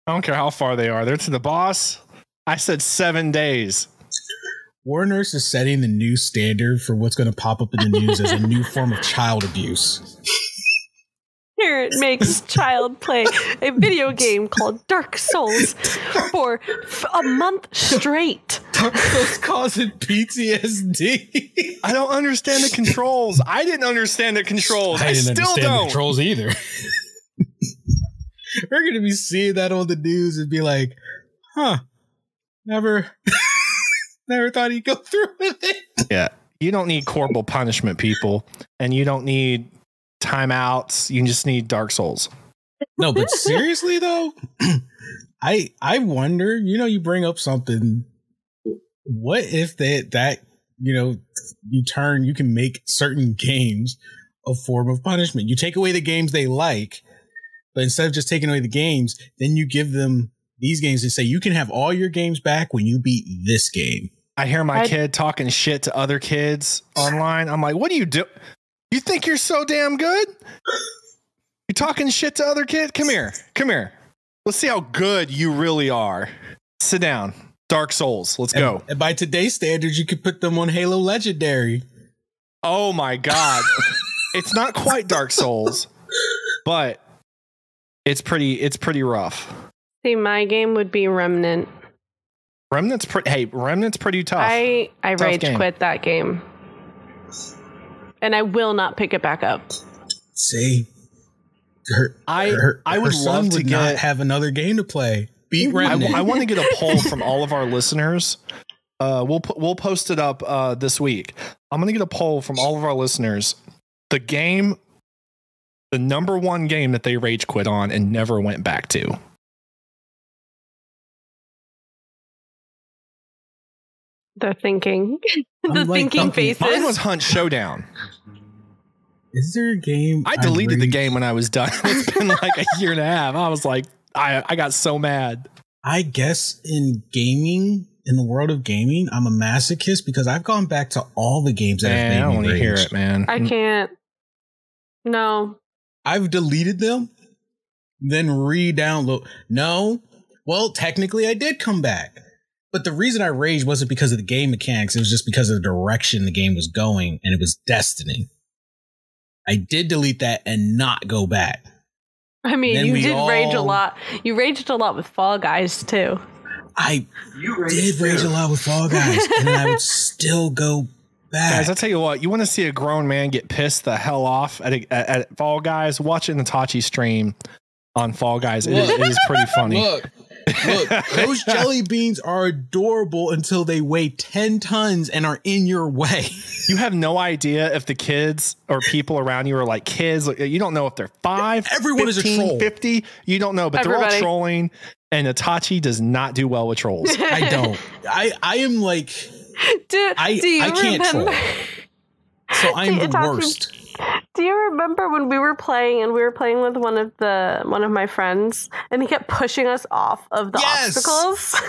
I don't care how far they are. They're to the boss. I said 7 days. Warner's is setting the new standard for what's going to pop up in the news as a new form of child abuse. Here it makes child play a video game called Dark Souls for a month straight. Dark Souls causing PTSD. I don't understand the controls. I didn't understand the controls. I still don't. The controls either. We're going to be seeing that on the news and be like, huh, never thought he'd go through with it. Yeah. You don't need corporal punishment, people. And you don't need timeouts. You just need Dark Souls. No, but seriously though, I wonder, you bring up something. What if you can make certain games a form of punishment? You take away the games they like, but instead of just taking away the games, then you give them these games and say, you can have all your games back when you beat this game. I hear my kid talking shit to other kids online. I'm like, what do you do? You think you're so damn good? You're talking shit to other kids? Come here. Let's see how good you really are. Sit down. Dark Souls. Let's go. And by today's standards, you could put them on Halo Legendary. Oh my God. It's not quite Dark Souls, but it's pretty rough. See, my game would be Remnant. Remnant's pretty tough. I rage quit that game. And I will not pick it back up. See, I would love to not have another game to play. Beat Remnant. I want to get a poll from all of our listeners. We'll post it up this week. I'm going to get a poll from all of our listeners. The number one game that they rage quit on and never went back to. They're thinking. Thinking faces. Mine was Hunt Showdown. Is there a game? I deleted the game when I was done. It's been like a year and a half. I was like, I got so mad. I guess in the world of gaming, I'm a masochist because I've gone back to all the games that have made me rage. I don't want to hear it, man. I can't. No. I've deleted them, then re-download. No. Well, technically I did come back. But the reason I raged wasn't because of the game mechanics. It was just because of the direction the game was going, and it was Destiny. I did delete that and not go back. I mean, Then you we did rage a all- lot. You raged a lot with Fall Guys too. I did rage a lot with Fall Guys, and then I would still go back. Guys, I'll tell you what, you want to see a grown man get pissed the hell off at Fall Guys? Watch an Itachi stream on Fall Guys. It is pretty funny. Look, those jelly beans are adorable until they weigh 10 tons and are in your way. You have no idea if the kids or people around you are like kids. You don't know if they're 5, Everyone 15, is a troll. 50. You don't know, but they're all Everybody. trolling. And Itachi does not do well with trolls. I don't. I am like, Do you I can't remember? troll. So I'm the Itachi- worst. Do you remember when we were playing and we were playing with one of my friends and he kept pushing us off of the Yes! obstacles?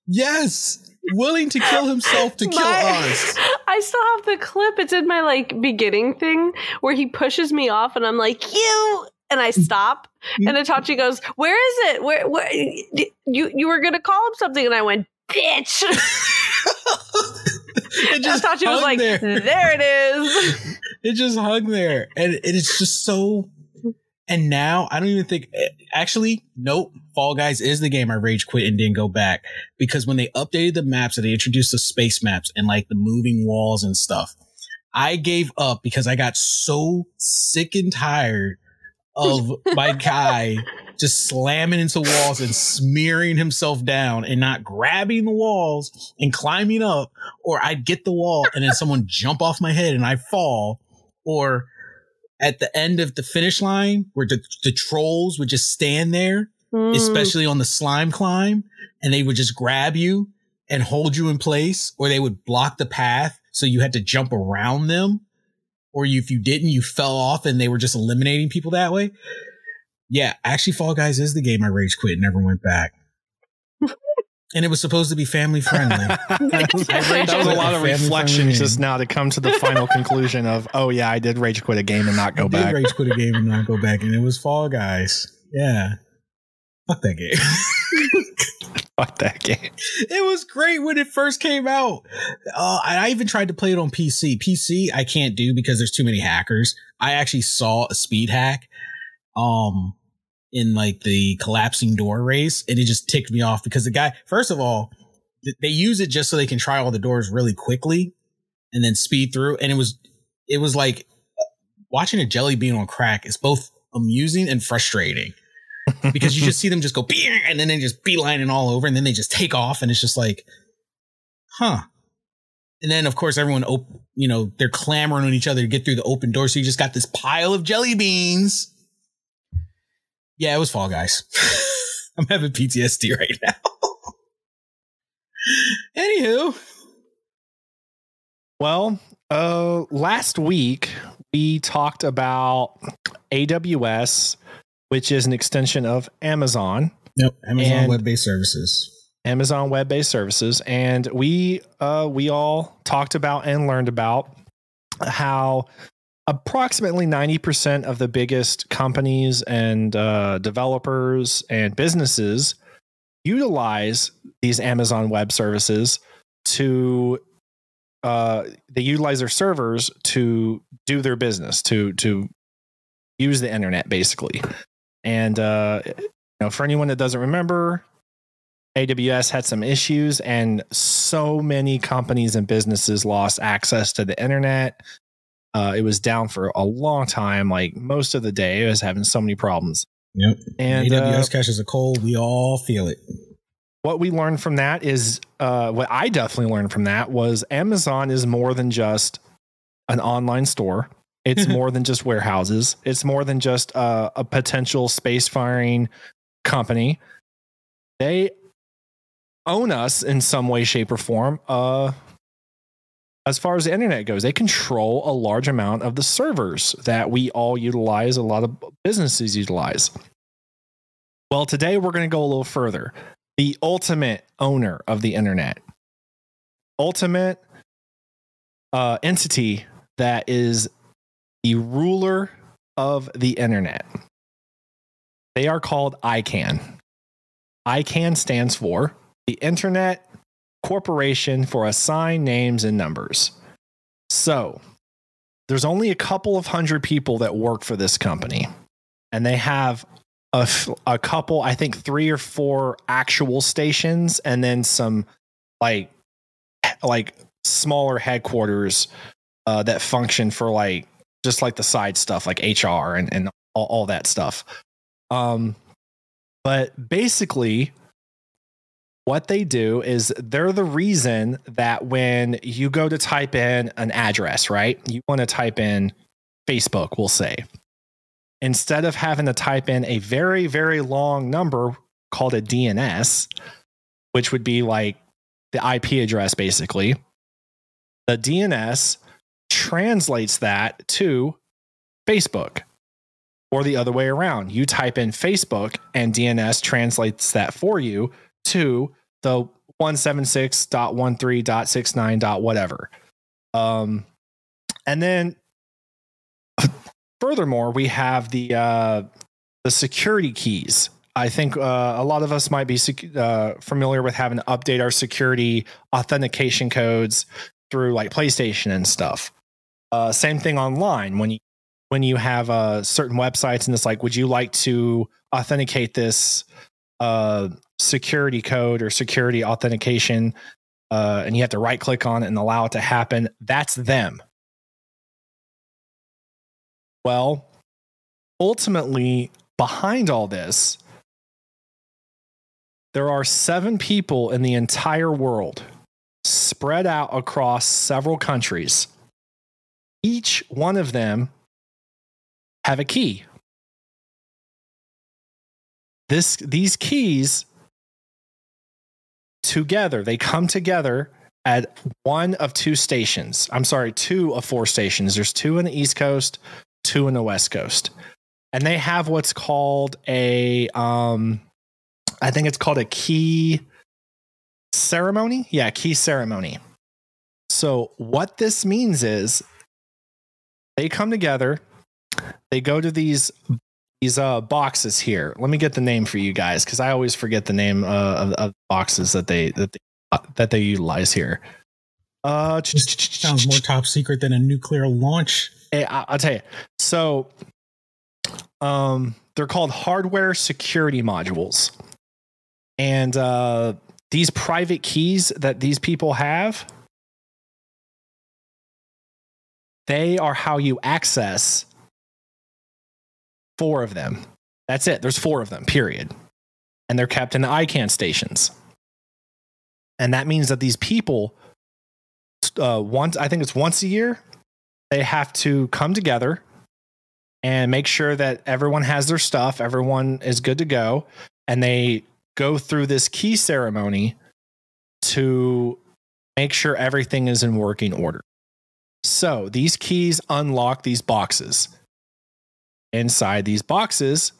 Yes. Willing to kill himself to kill us. I still have the clip. It's in my like beginning thing where he pushes me off and I'm like, you, and I stop and Itachi goes, where is it? Where you were gonna call him something, and I went, bitch. It just Itachi was hung like, there. there it is. It just hung there. And it's just so. And now I don't even think. Actually, nope. Fall Guys is the game I rage quit and didn't go back, because when they updated the maps and they introduced the space maps and like the moving walls and stuff, I gave up because I got so sick and tired of my guy just slamming into walls and smearing himself down and not grabbing the walls and climbing up, or I'd get the wall and then someone jump off my head and I fall, or at the end of the finish line where the trolls would just stand there, especially on the slime climb, and they would just grab you and hold you in place, or they would block the path so you had to jump around them, or if you didn't, you fell off and they were just eliminating people that way. Yeah, actually, Fall Guys is the game I rage quit and never went back. And it was supposed to be family friendly. That was a lot of reflection just now to come to the final conclusion of, oh yeah, I did rage quit a game and not go back. I did rage quit a game and not go back, and it was Fall Guys. Yeah. Fuck that game. Fuck that game. It was great when it first came out. I even tried to play it on PC. PC I can't do because there's too many hackers. I actually saw a speed hack in like the collapsing door race, and it just ticked me off because the guy, first of all, they use it just so they can try all the doors really quickly and then speed through. And it was like watching a jelly bean on crack is both amusing and frustrating. Because you just see them just go, and then they just beelining all over, and then they just take off, and it's just like, huh. And then, of course, everyone, they're clamoring on each other to get through the open door, so you just got this pile of jelly beans. Yeah, it was Fall Guys. I'm having PTSD right now. Anywho. Well, last week, we talked about AWS, which is an extension of Amazon. Nope, Amazon web-based services. Amazon web-based services. And we all talked about and learned about how approximately 90% of the biggest companies and developers and businesses utilize these Amazon web services to they utilize their servers to do their business, to use the internet, basically. And for anyone that doesn't remember, AWS had some issues, and so many companies and businesses lost access to the internet. It was down for a long time, like most of the day. It was having so many problems. Yep. And AWS catches a cold. We all feel it. What we learned from that is, what I definitely learned from that was Amazon is more than just an online store. It's more than just warehouses. It's more than just a potential space firing company. They own us in some way, shape, or form. As far as the internet goes, they control a large amount of the servers that we all utilize, a lot of businesses utilize. Well, today we're going to go a little further. The ultimate owner of the internet, ultimate entity that is the ruler of the internet. They are called ICANN. ICANN stands for the Internet Corporation for Assigned Names and Numbers. So there's only a couple of hundred people that work for this company, and they have a couple, I think 3 or 4 actual stations, and then some like smaller headquarters that function for like just like the side stuff like HR and all that stuff. But basically what they do is they're the reason that when you go to type in an address, right? You want to type in Facebook, we'll say. Instead of having to type in a very, very long number called a DNS, which would be like the IP address, basically, the DNS translates that to Facebook, or the other way around. You type in Facebook and DNS translates that for you to the 176.13.69. whatever. And then furthermore, we have the security keys. I think a lot of us might be familiar with having to update our security authentication codes through like PlayStation and stuff. Same thing online when you have certain websites and it's like, would you like to authenticate this security code or security authentication? And you have to right click on it and allow it to happen. That's them. Well, ultimately, behind all this, there are 7 people in the entire world spread out across several countries. Each one of them have a key. These keys together, they come together at one of 2 stations. I'm sorry, 2 of 4 stations. There's 2 in the East Coast, 2 in the West Coast. And they have what's called I think it's called a key ceremony. Yeah, key ceremony. So what this means is they come together, they go to these boxes here. Let me get the name for you guys, because I always forget the name of boxes that they utilize here. Sounds more top secret than a nuclear launch. I'll tell you. So they're called hardware security modules. And these private keys that these people have, they are how you access 4 of them. That's it. There's 4 of them, period. And they're kept in the ICANN stations. And that means that these people, I think it's once a year, they have to come together and make sure that everyone has their stuff, everyone is good to go, and they go through this key ceremony to make sure everything is in working order. So these keys unlock these boxes. Inside these boxes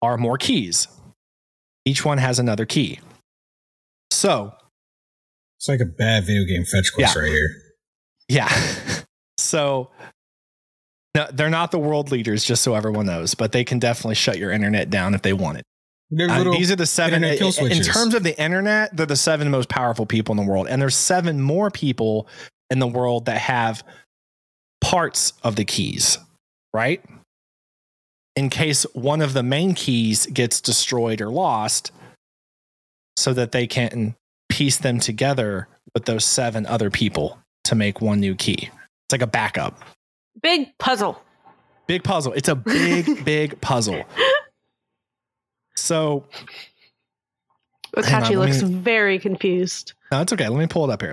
are more keys. Each one has another key. So it's like a bad video game fetch quest right here. Yeah. So no, they're not the world leaders, just so everyone knows, but they can definitely shut your internet down if they want it. These are the 7 in terms of the internet. They're the 7 most powerful people in the world, and there's 7 more people in the world that have parts of the keys, right? In case one of the main keys gets destroyed or lost, so that they can piece them together with those 7 other people to make one new key. It's like a backup. Big puzzle. Big puzzle. It's a big, big puzzle. So Okachi looks very confused. No, it's okay. Let me pull it up here.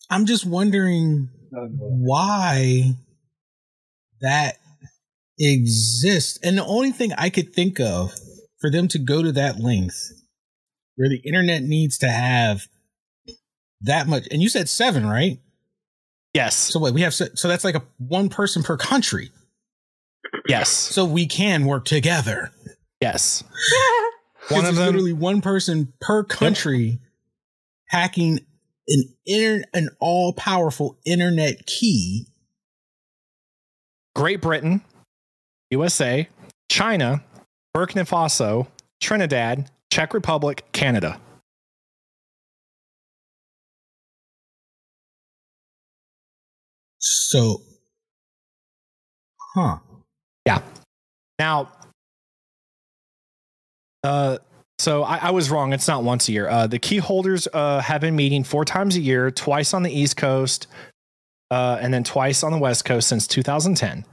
I'm just wondering why that exists. And the only thing I could think of for them to go to that length where the internet needs to have that much. And you said 7, right? Yes. So wait, so that's like 1 person per country. Yes. So we can work together. Yes. One of them, literally 1 person per country hacking an all-powerful internet key. Great Britain, USA, China, Burkina Faso, Trinidad, Czech Republic, Canada. So, Yeah. Now, so I was wrong. It's not once a year. The key holders have been meeting 4 times a year, twice on the East Coast, and then twice on the West Coast since 2010.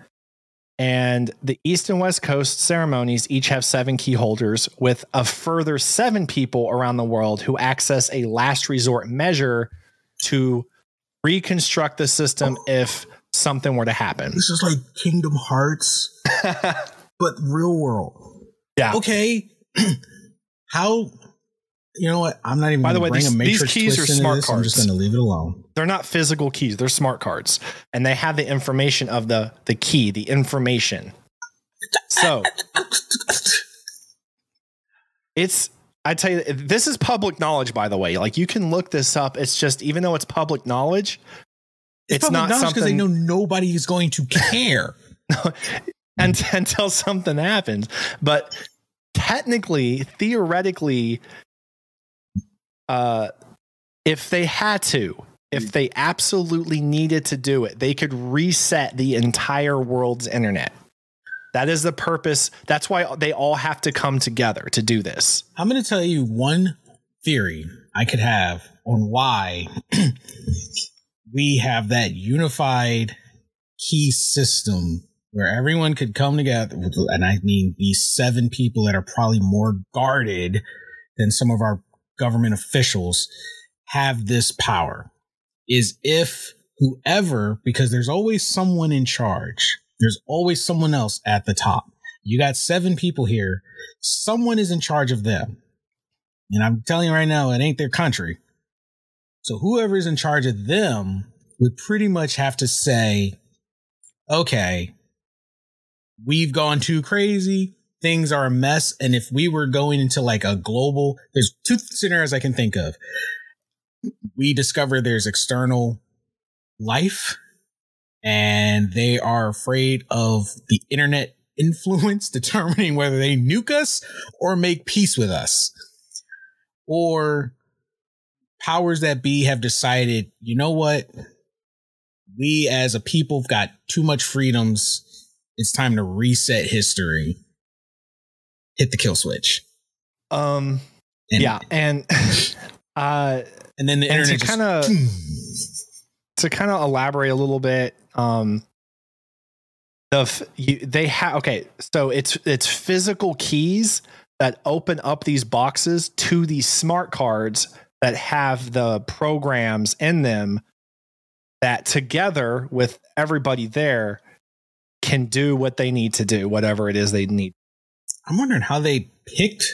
And the East and West Coast ceremonies each have 7 key holders, with a further 7 people around the world who access a last resort measure to reconstruct the system if something were to happen. This is like Kingdom Hearts, but real world. Yeah. Okay. How? You know what? I'm not even. By the way, these keys are smart cards. I'm just going to leave it alone. They're not physical keys. They're smart cards, and they have the information of the key, the information. So I tell you, this is public knowledge, by the way. Like, you can look this up. It's just, even though it's public knowledge, it's not something, because they know nobody is going to care until something happens. But technically, theoretically, if they had to, if they absolutely needed to do it, they could reset the entire world's internet. That is the purpose. That's why they all have to come together to do this. I'm going to tell you one theory I could have on why we have that unified key system where everyone could come together. And I mean, these 7 people that are probably more guarded than some of our government officials have this power, is if whoever, because there's always someone in charge. There's always someone else at the top. You got 7 people here. Someone is in charge of them. And I'm telling you right now, it ain't their country. So whoever is in charge of them would pretty much have to say, okay, we've gone too crazy. Things are a mess. And if we were going into like a global, there's 2 scenarios I can think of. We discover there's external life, and they are afraid of the internet influence determining whether they nuke us or make peace with us. Or powers that be have decided, you know what? We as a people have got too much freedoms. It's time to reset history. Hit the kill switch. And then the internet to kind of elaborate a little bit. So it's physical keys that open up these boxes to these smart cards that have the programs in them that, together with everybody there, can do what they need to do, whatever it is they need. I'm wondering how they picked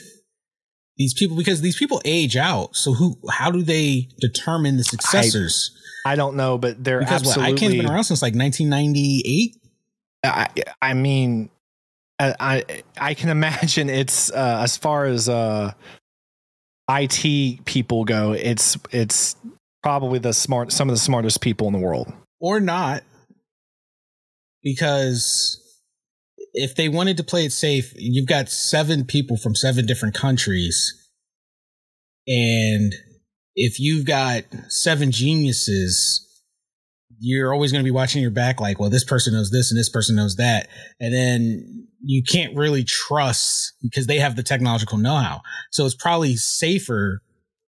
these people, because these people age out. So how do they determine the successors? I don't know, but they're absolutely. ICANN's been around since like 1998. I mean, I can imagine it's as far as IT people go, it's probably some of the smartest people in the world, or not, because if they wanted to play it safe, you've got 7 people from 7 different countries, and if you've got 7 geniuses, you're always going to be watching your back like, well, this person knows this and this person knows that. And then you can't really trust because they have the technological know-how. So it's probably safer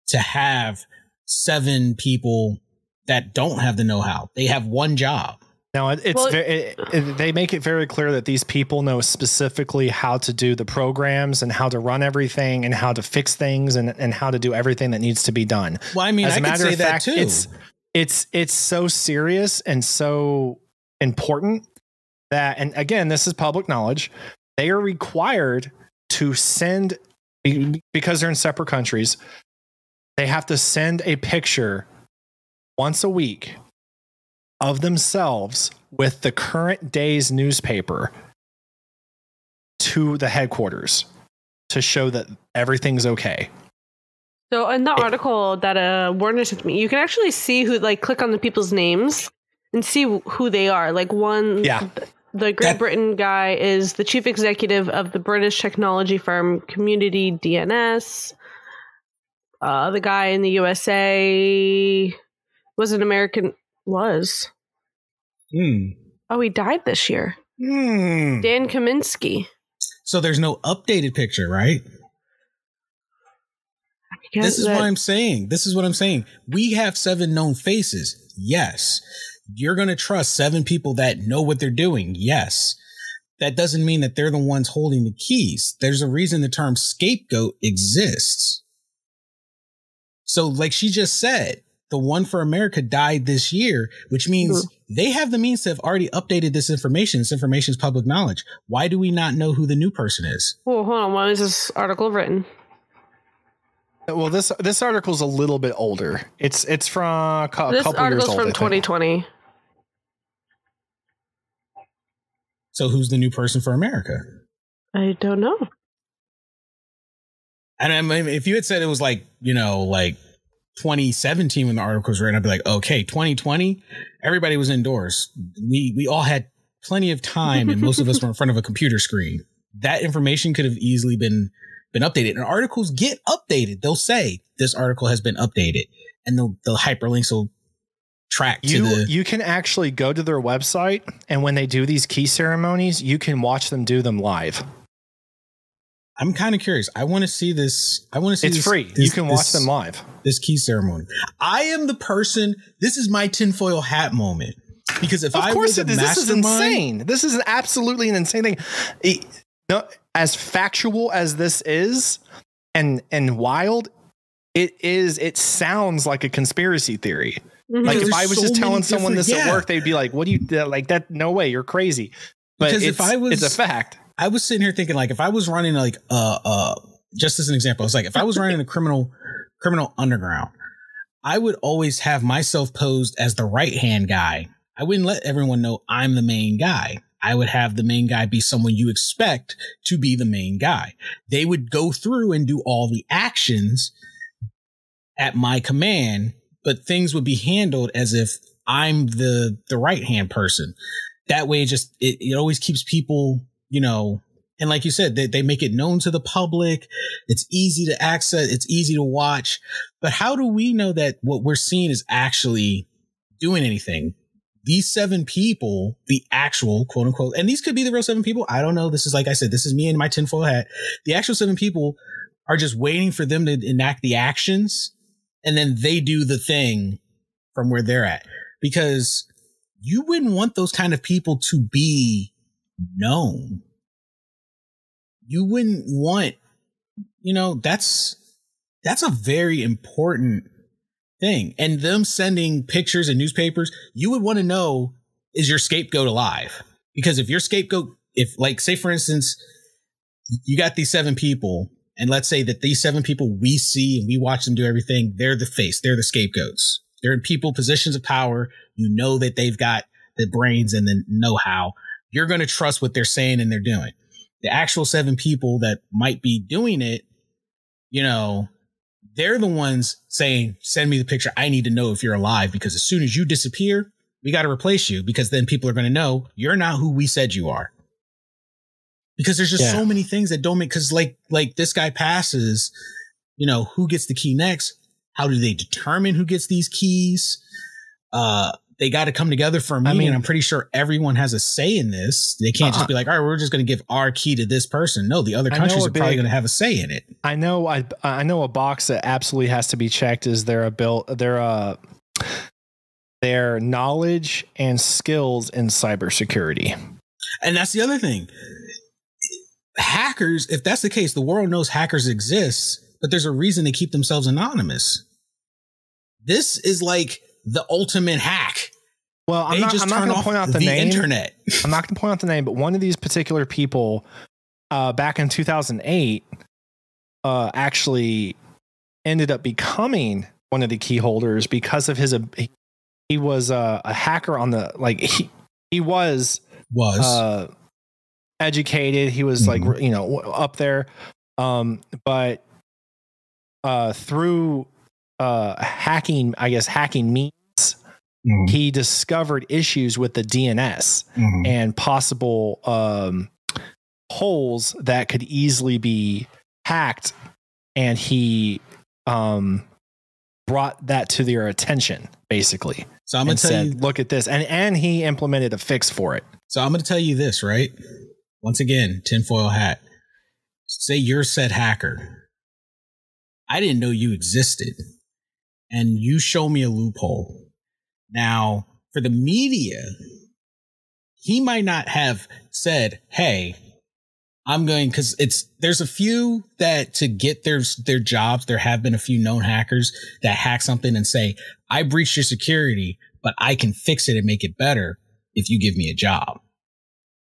to have 7 people that don't have the know-how. They have one job. Now, they make it very clear that these people know specifically how to do the programs and how to run everything and how to fix things and how to do everything that needs to be done. Well, I mean, I could say that too. It's so serious and so important that, and again, this is public knowledge, they are required to send, because they're in separate countries, they have to send a picture once a week of themselves with the current day's newspaper to the headquarters to show that everything's okay. So in the article that Warner sent me, you can actually see who, like, click on the people's names and see who they are. Like, one, the Great Britain guy is the chief executive of the British technology firm Community DNS. The guy in the USA was an American. Oh, he died this year. Dan Kaminsky. So there's no updated picture, right? This is what I'm saying. This is what I'm saying. We have 7 known faces. Yes. You're going to trust 7 people that know what they're doing. Yes. That doesn't mean that they're the ones holding the keys. There's a reason the term scapegoat exists. So like she just said, the one for America died this year, which means they have the means to have already updated this information. This information is public knowledge. Why do we not know who the new person is? Well, hold on. When is this article written? Well, this article is a little bit older. It's from a couple years old. This article's from 2020. So who's the new person for America? I don't know. And I mean, if you had said it was like, you know, like 2017 when the article was written, I'd be like, okay, 2020, everybody was indoors. We all had plenty of time and most of us were in front of a computer screen. That information could have easily been updated, and articles get updated. They'll say this article has been updated, and the hyperlinks will track to you can actually go to their website, and when they do these key ceremonies, you can watch them do them live. I'm kind of curious. I want to see this. I want to see it's free. You can watch them live. This key ceremony. I am the person. This is my tinfoil hat moment. Because if I was a mastermind, this is insane. This is absolutely an insane thing. As factual as this is and wild, it sounds like a conspiracy theory. Mm-hmm. Like if I was just telling someone this at work, they'd be like, what do you like that? No way, you're crazy. But it's a fact. I was sitting here thinking, like, if I was running like just as an example, it's like if I was running a criminal underground, I would always have myself posed as the right hand guy. I wouldn't let everyone know I'm the main guy. I would have the main guy be someone you expect to be the main guy. They would go through and do all the actions at my command, but things would be handled as if I'm the right hand person. That way, it always keeps people, you know, and like you said, they make it known to the public. It's easy to access. It's easy to watch. But how do we know that what we're seeing is actually doing anything? These 7 people, the actual quote unquote, and these could be the real 7 people. I don't know. This is, like I said, this is me in my tinfoil hat. The actual 7 people are just waiting for them to enact the actions, and then they do the thing from where they're at. Because you wouldn't want those kind of people to be known. You wouldn't want, you know, that's a very important thing. And them sending pictures in newspapers, you would want to know, is your scapegoat alive? Because if your scapegoat, if like, say for instance, you got these 7 people, and let's say that these 7 people we see and we watch them do everything, they're the face, they're the scapegoats. They're in people positions of power. You know that they've got the brains and the know-how. You're going to trust what they're saying and they're doing. The actual 7 people that might be doing it, you know, they're the ones saying, send me the picture. I need to know if you're alive, because as soon as you disappear, we got to replace you, because then people are going to know you're not who we said you are. Because there's just so many things that don't make, because like this guy passes, you know, who gets the key next? How do they determine who gets these keys? They got to come together for a meeting. And I'm pretty sure everyone has a say in this. They can't just be like, all right, we're just going to give our key to this person. No, the other countries are probably going to have a say in it. I know a box that absolutely has to be checked is their knowledge and skills in cybersecurity. And that's the other thing. Hackers, if that's the case, the world knows hackers exist, but there's a reason they keep themselves anonymous. This is like the ultimate hack. Well, I'm not going to point out the name. Internet. I'm not going to point out the name, but one of these particular people back in 2008 actually ended up becoming one of the key holders because of his. He was a hacker on the, like he was educated. He was like, you know, up there, but through hacking, I guess hacking means. He discovered issues with the DNS and possible holes that could easily be hacked, and he brought that to their attention, basically. So I'm going to tell you, look at this, and he implemented a fix for it. So I'm going to tell you this, right? Once again, tinfoil hat. say you're said hacker. I didn't know you existed. And you show me a loophole. Now, for the media, he might not have said, hey, I'm going, because there's a few that to get their jobs, there have been a few known hackers that hack something and say, I breached your security, but I can fix it and make it better if you give me a job.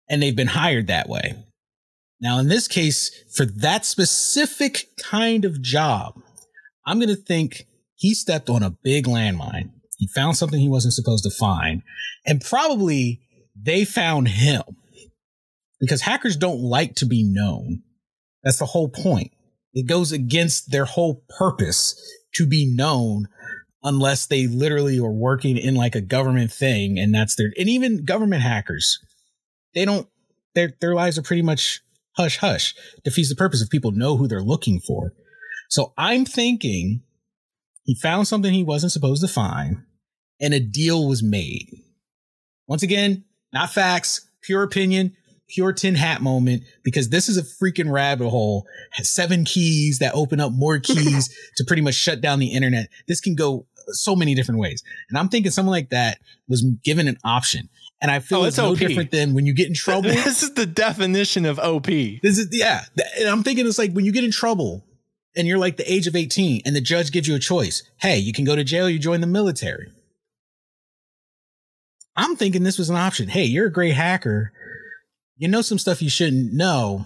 And they've been hired that way. Now, in this case, for that specific kind of job, I'm going to think he stepped on a big landmine. He found something he wasn't supposed to find, and probably they found him because hackers don't like to be known. That's the whole point. It goes against their whole purpose to be known unless they literally are working in like a government thing. And that's and even government hackers, they don't, their lives are pretty much hush hush. Defeats the purpose if people know who they're looking for. So I'm thinking he found something he wasn't supposed to find and a deal was made. Once again, not facts, pure opinion, pure tin hat moment, because this is a freaking rabbit hole. Has 7 keys that open up more keys to pretty much shut down the internet. This can go so many different ways. And I'm thinking someone like that was given an option. And I feel it's no OP. Different than when you get in trouble. This is the definition of OP. This is, yeah. And I'm thinking it's like when you get in trouble and you're like the age of 18 and the judge gives you a choice. Hey, you can go to jail, you join the military. I'm thinking this was an option. Hey, you're a great hacker. You know some stuff you shouldn't know.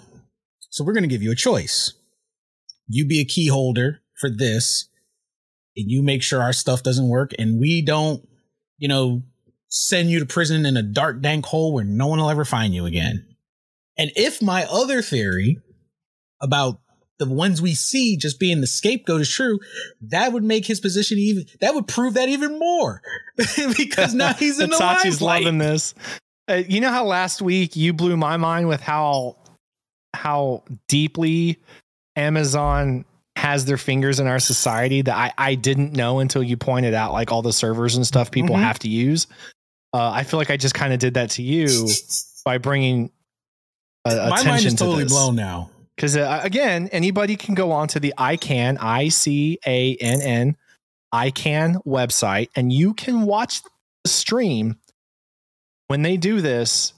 So we're going to give you a choice. You be a key holder for this and you make sure our stuff doesn't work and we don't, send you to prison in a dark, dank hole where no one will ever find you again. And if my other theory about the ones we see just being the scapegoat is true, that would make his position that would prove that even more because now he's in the limelight. Tachi's loving this. You know how last week you blew my mind with how deeply Amazon has their fingers in our society that I didn't know until you pointed out like all the servers and stuff people have to use. I feel like I just kind of did that to you by bringing my mind is totally blown now. Because again, anybody can go on to the ICANN, ICANN, ICANN website, and you can watch the stream when they do this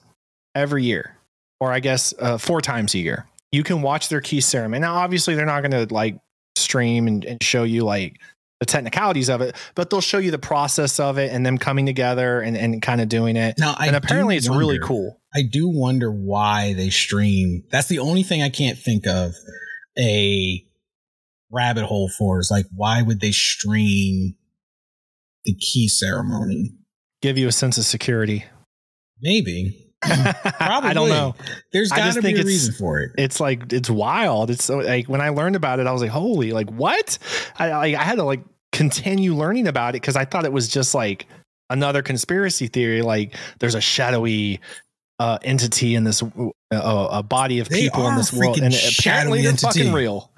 every year, or I guess 4 times a year. You can watch their key ceremony. Now, obviously, they're not going to like stream and show you like the technicalities of it, but they'll show you the process of it and them coming together and kind of doing it. Now, and apparently it's really cool. I do wonder why they stream. That's the only thing I can't think of a rabbit hole for is like, why would they stream the key ceremony? Give you a sense of security. Maybe. Probably. I don't know. There's got to be a reason for it. It's like, it's wild. It's so, like when I learned about it, I was like, holy, like what? I had to like continue learning about it because I thought it was just like another conspiracy theory. Like there's a shadowy entity in this a body of people in this world, and apparently they're fucking real.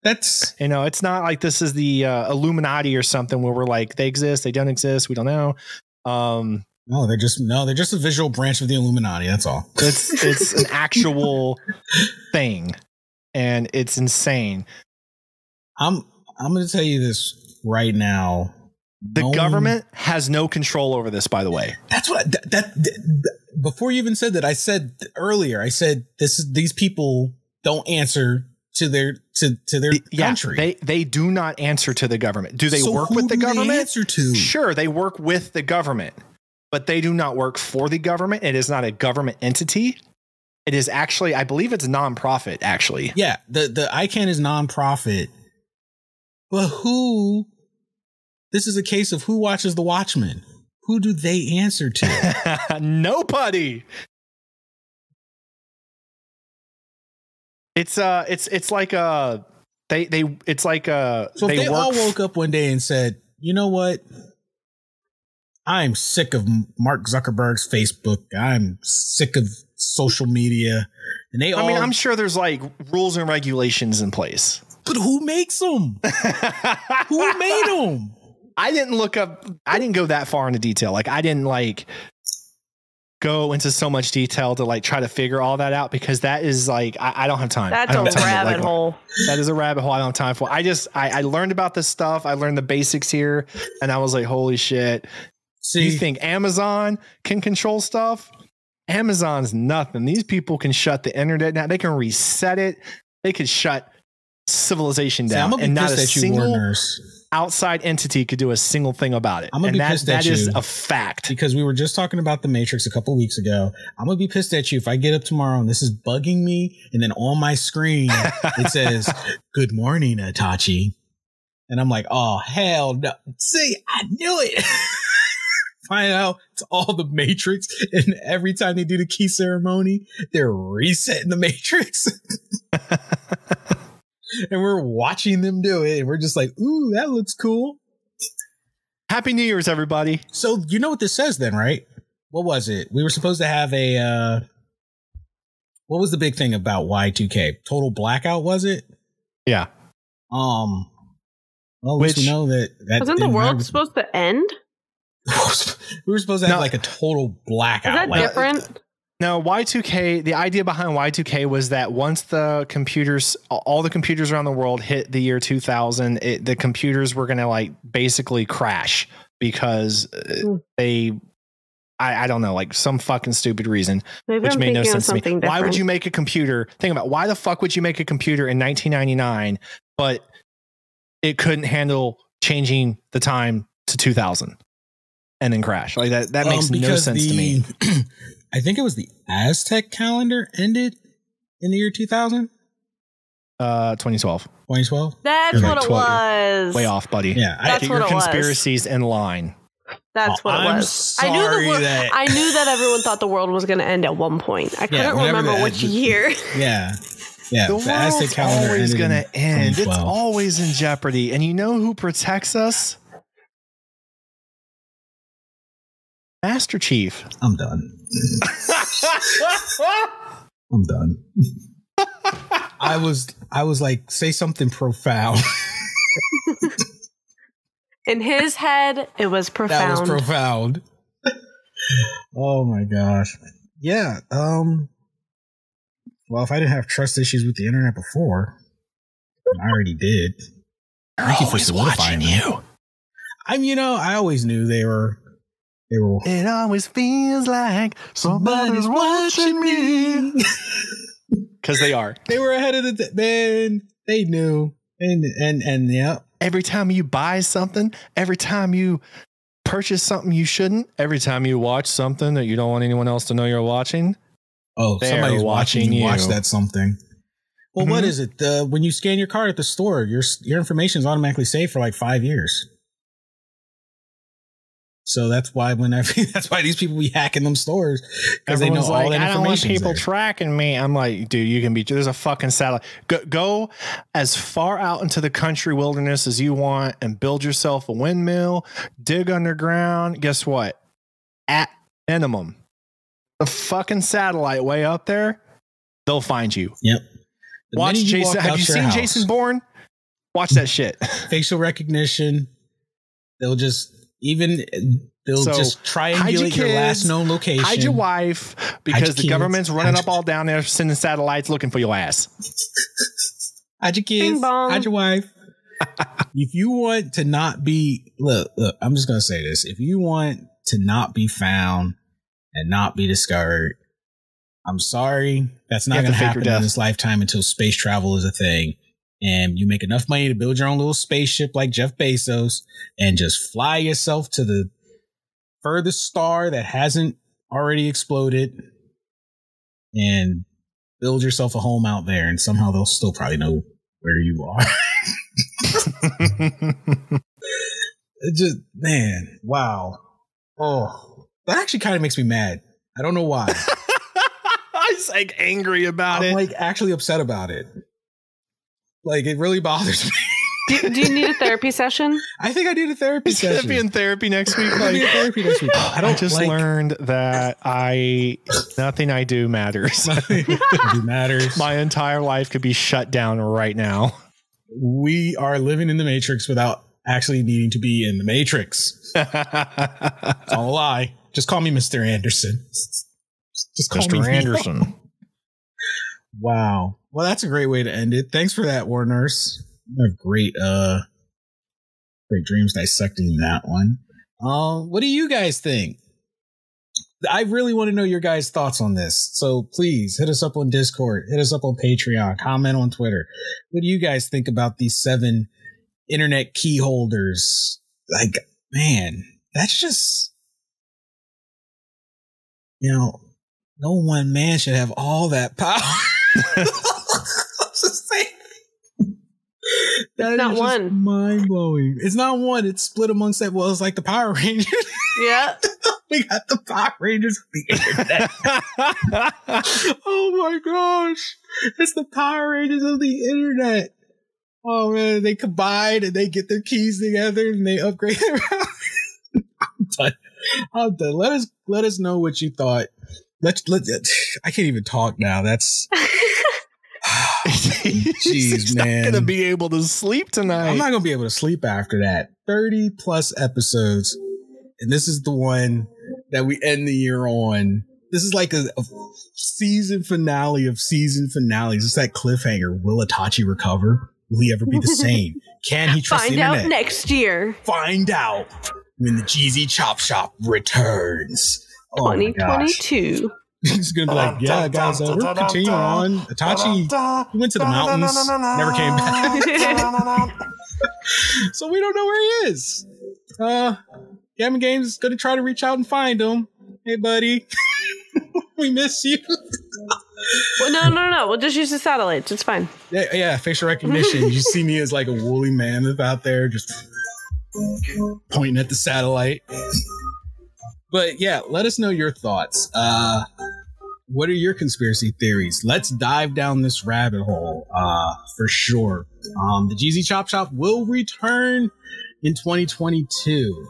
That's it's not like this is the Illuminati or something where we're like they exist, they don't exist, we don't know. No, they're just a visual branch of the Illuminati. That's all. It's an actual thing, and it's insane. I'm going to tell you this right now. The government has no control over this, by the way. That's what before you even said that, I said earlier, I said these people don't answer to their country. They do not answer to the government. Do they work with the government? They answer to? Sure, they work with the government, but they do not work for the government. It is not a government entity. It is actually, I believe it's a nonprofit, actually. Yeah, the ICANN is nonprofit. But this is a case of who watches the Watchmen? Who do they answer to? Nobody. It's like it's like so if they all woke up one day and said, you know what? I'm sick of Mark Zuckerberg's Facebook. I'm sick of social media. And I'm sure there's like rules and regulations in place. But who makes them? Who made them? I didn't look up. I didn't go that far into detail. Like I didn't like go into so much detail to like try to figure all that out, because that is like I don't have time. That's a rabbit hole. That is a rabbit hole I don't have time for. I learned about this stuff. I learned the basics here, and I was like, holy shit. See, you think Amazon can control stuff? Amazon's nothing. These people can shut the internet down. They can reset it. They could shut civilization down, and not a single outside entity could do a single thing about it. I'm gonna be pissed at you. That is a fact. Because we were just talking about the Matrix a couple weeks ago. I'm gonna be pissed at you if I get up tomorrow and this is bugging me, and then on my screen it says, "Good morning, Itachi," and I'm like, "Oh hell no!" See, I knew it. Find out it's all the Matrix, and every time they do the key ceremony, they're resetting the Matrix. And we're watching them do it, and we're just like, ooh, that looks cool. Happy New Year's, everybody. So you know what this says then, right? What was it? We were supposed to have a what was the big thing about Y2K? Total blackout, was it? Yeah. Well, at least we know that wasn't the world supposed to end? We were supposed to have like a total blackout. Is that different? No, Y2K, the idea behind Y2K was that once the computers, all the computers around the world hit the year 2000, the computers were going to like basically crash because I don't know, like some fucking stupid reason, Maybe which made no sense to me. Different. Why would you make a computer? Think about why the fuck would you make a computer in 1999, but it couldn't handle changing the time to 2000 and then crash? Like that makes no sense to me. I think it was the Aztec calendar ended in the year 2000. 2012. 2012? That's what it was. Way off, buddy. Yeah. That's what your it was. Conspiracies in line. That's what it was. I knew that everyone thought the world was going to end at one point. I couldn't remember which year. Yeah. Yeah. The world's always going to end. It's always in jeopardy. And you know who protects us? Master Chief. I'm done. I'm done. I was like, say something profound. In his head, it was profound. That was profound. Oh my gosh. Yeah. Well, if I didn't have trust issues with the internet before, I already did. Thank you for solidifying you. I always knew they were. It always feels like somebody's watching me. Because they are. They were ahead of man. They knew. And yeah. Every time you buy something, every time you purchase something you shouldn't, every time you watch something that you don't want anyone else to know you're watching. Oh, somebody's watching you watch that something. Well, what is it? When you scan your card at the store, your information is automatically saved for like 5 years. So that's why these people be hacking them stores, because they know all that information. I don't want people tracking me. I'm like, dude, you can be. There's a fucking satellite. Go as far out into the country wilderness as you want and build yourself a windmill. Dig underground. Guess what? At minimum, the fucking satellite way up there, they'll find you. Yep. Watch Jason. Have you seen Jason Bourne? Watch that shit. Facial recognition. They'll just just triangulate your last known location. Hide your wife, because the government's running up all down there, sending satellites looking for your ass. Hide your kids. Hide your wife. If you want to not be, look, I'm just going to say this. If you want to not be found and not be discovered, I'm sorry. That's not going to happen in this lifetime until space travel is a thing. And you make enough money to build your own little spaceship like Jeff Bezos and just fly yourself to the furthest star that hasn't already exploded and build yourself a home out there. And somehow they'll still probably know where you are. It just, man, wow. Oh, that actually kind of makes me mad. I don't know why. I'm like angry about it. I'm like actually upset about it. Like, it really bothers me. Do you need a therapy session? I think I need a therapy session. He's going to be in therapy next week. Like, I just learned that nothing I do matters. Nothing matters. My entire life could be shut down right now. We are living in the Matrix without actually needing to be in the Matrix. It's all a lie. Just call me Mr. Anderson. Just call Mr. me Anderson. Wow. Well, that's a great way to end it. Thanks for that, War Nurse. Great dreams dissecting that one. What do you guys think? I really want to know your guys' thoughts on this. So please hit us up on Discord, hit us up on Patreon, comment on Twitter. What do you guys think about these 7 internet key holders? Like, man, that's just, no one man should have all that power. Just saying. That not is one. Mind blowing. It's not one. It's split amongst that. Well, it's like the Power Rangers. Yeah. We got the Power Rangers of the internet. Oh my gosh. It's the Power Rangers of the internet. Oh man, they combine and they get their keys together and they upgrade their I'm done. Let us know what you thought. I can't even talk now. That's He's man. not gonna be able to sleep tonight. I'm not gonna be able to sleep after that. 30 plus episodes, and this is the one that we end the year on. This is like a season finale of season finales. It's that cliffhanger. Will Itachi recover? Will he ever be the same? Can he trust the internet? Find out next year. Find out when the GZ Chop Shop returns. 2022. He's gonna be like, yeah, guys, we're continuing on. Itachi, he went to the mountains, never came back. So we don't know where he is. Gamma Games is gonna try to reach out and find him. Hey, buddy, we miss you. Well, no. We'll just use the satellites. It's fine. Yeah, facial recognition. You see me as like a woolly mammoth out there, just pointing at the satellite. But yeah, let us know your thoughts. What are your conspiracy theories? Let's dive down this rabbit hole for sure. The GZ Chop Shop will return in 2022.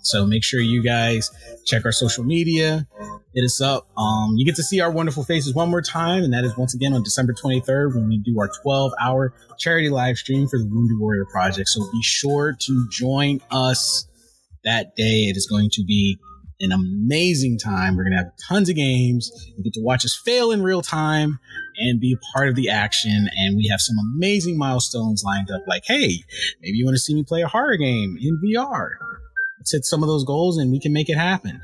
So make sure you guys check our social media, hit us up. You get to see our wonderful faces one more time, and that is once again on December 23rd when we do our 12-hour charity live stream for the Wounded Warrior Project. So be sure to join us that day. It is going to be an amazing time. We're going to have tons of games. You get to watch us fail in real time and be a part of the action. And we have some amazing milestones lined up. Like, hey, maybe you want to see me play a horror game in VR. Let's hit some of those goals and we can make it happen.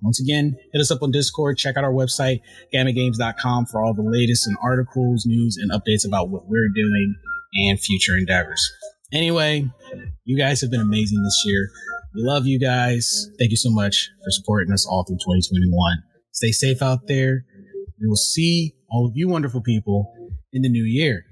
Once again, hit us up on Discord. Check out our website, gammagames.com, for all the latest in articles, news, and updates about what we're doing and future endeavors. Anyway, you guys have been amazing this year. We love you guys. Thank you so much for supporting us all through 2021. Stay safe out there. We will see all of you wonderful people in the new year.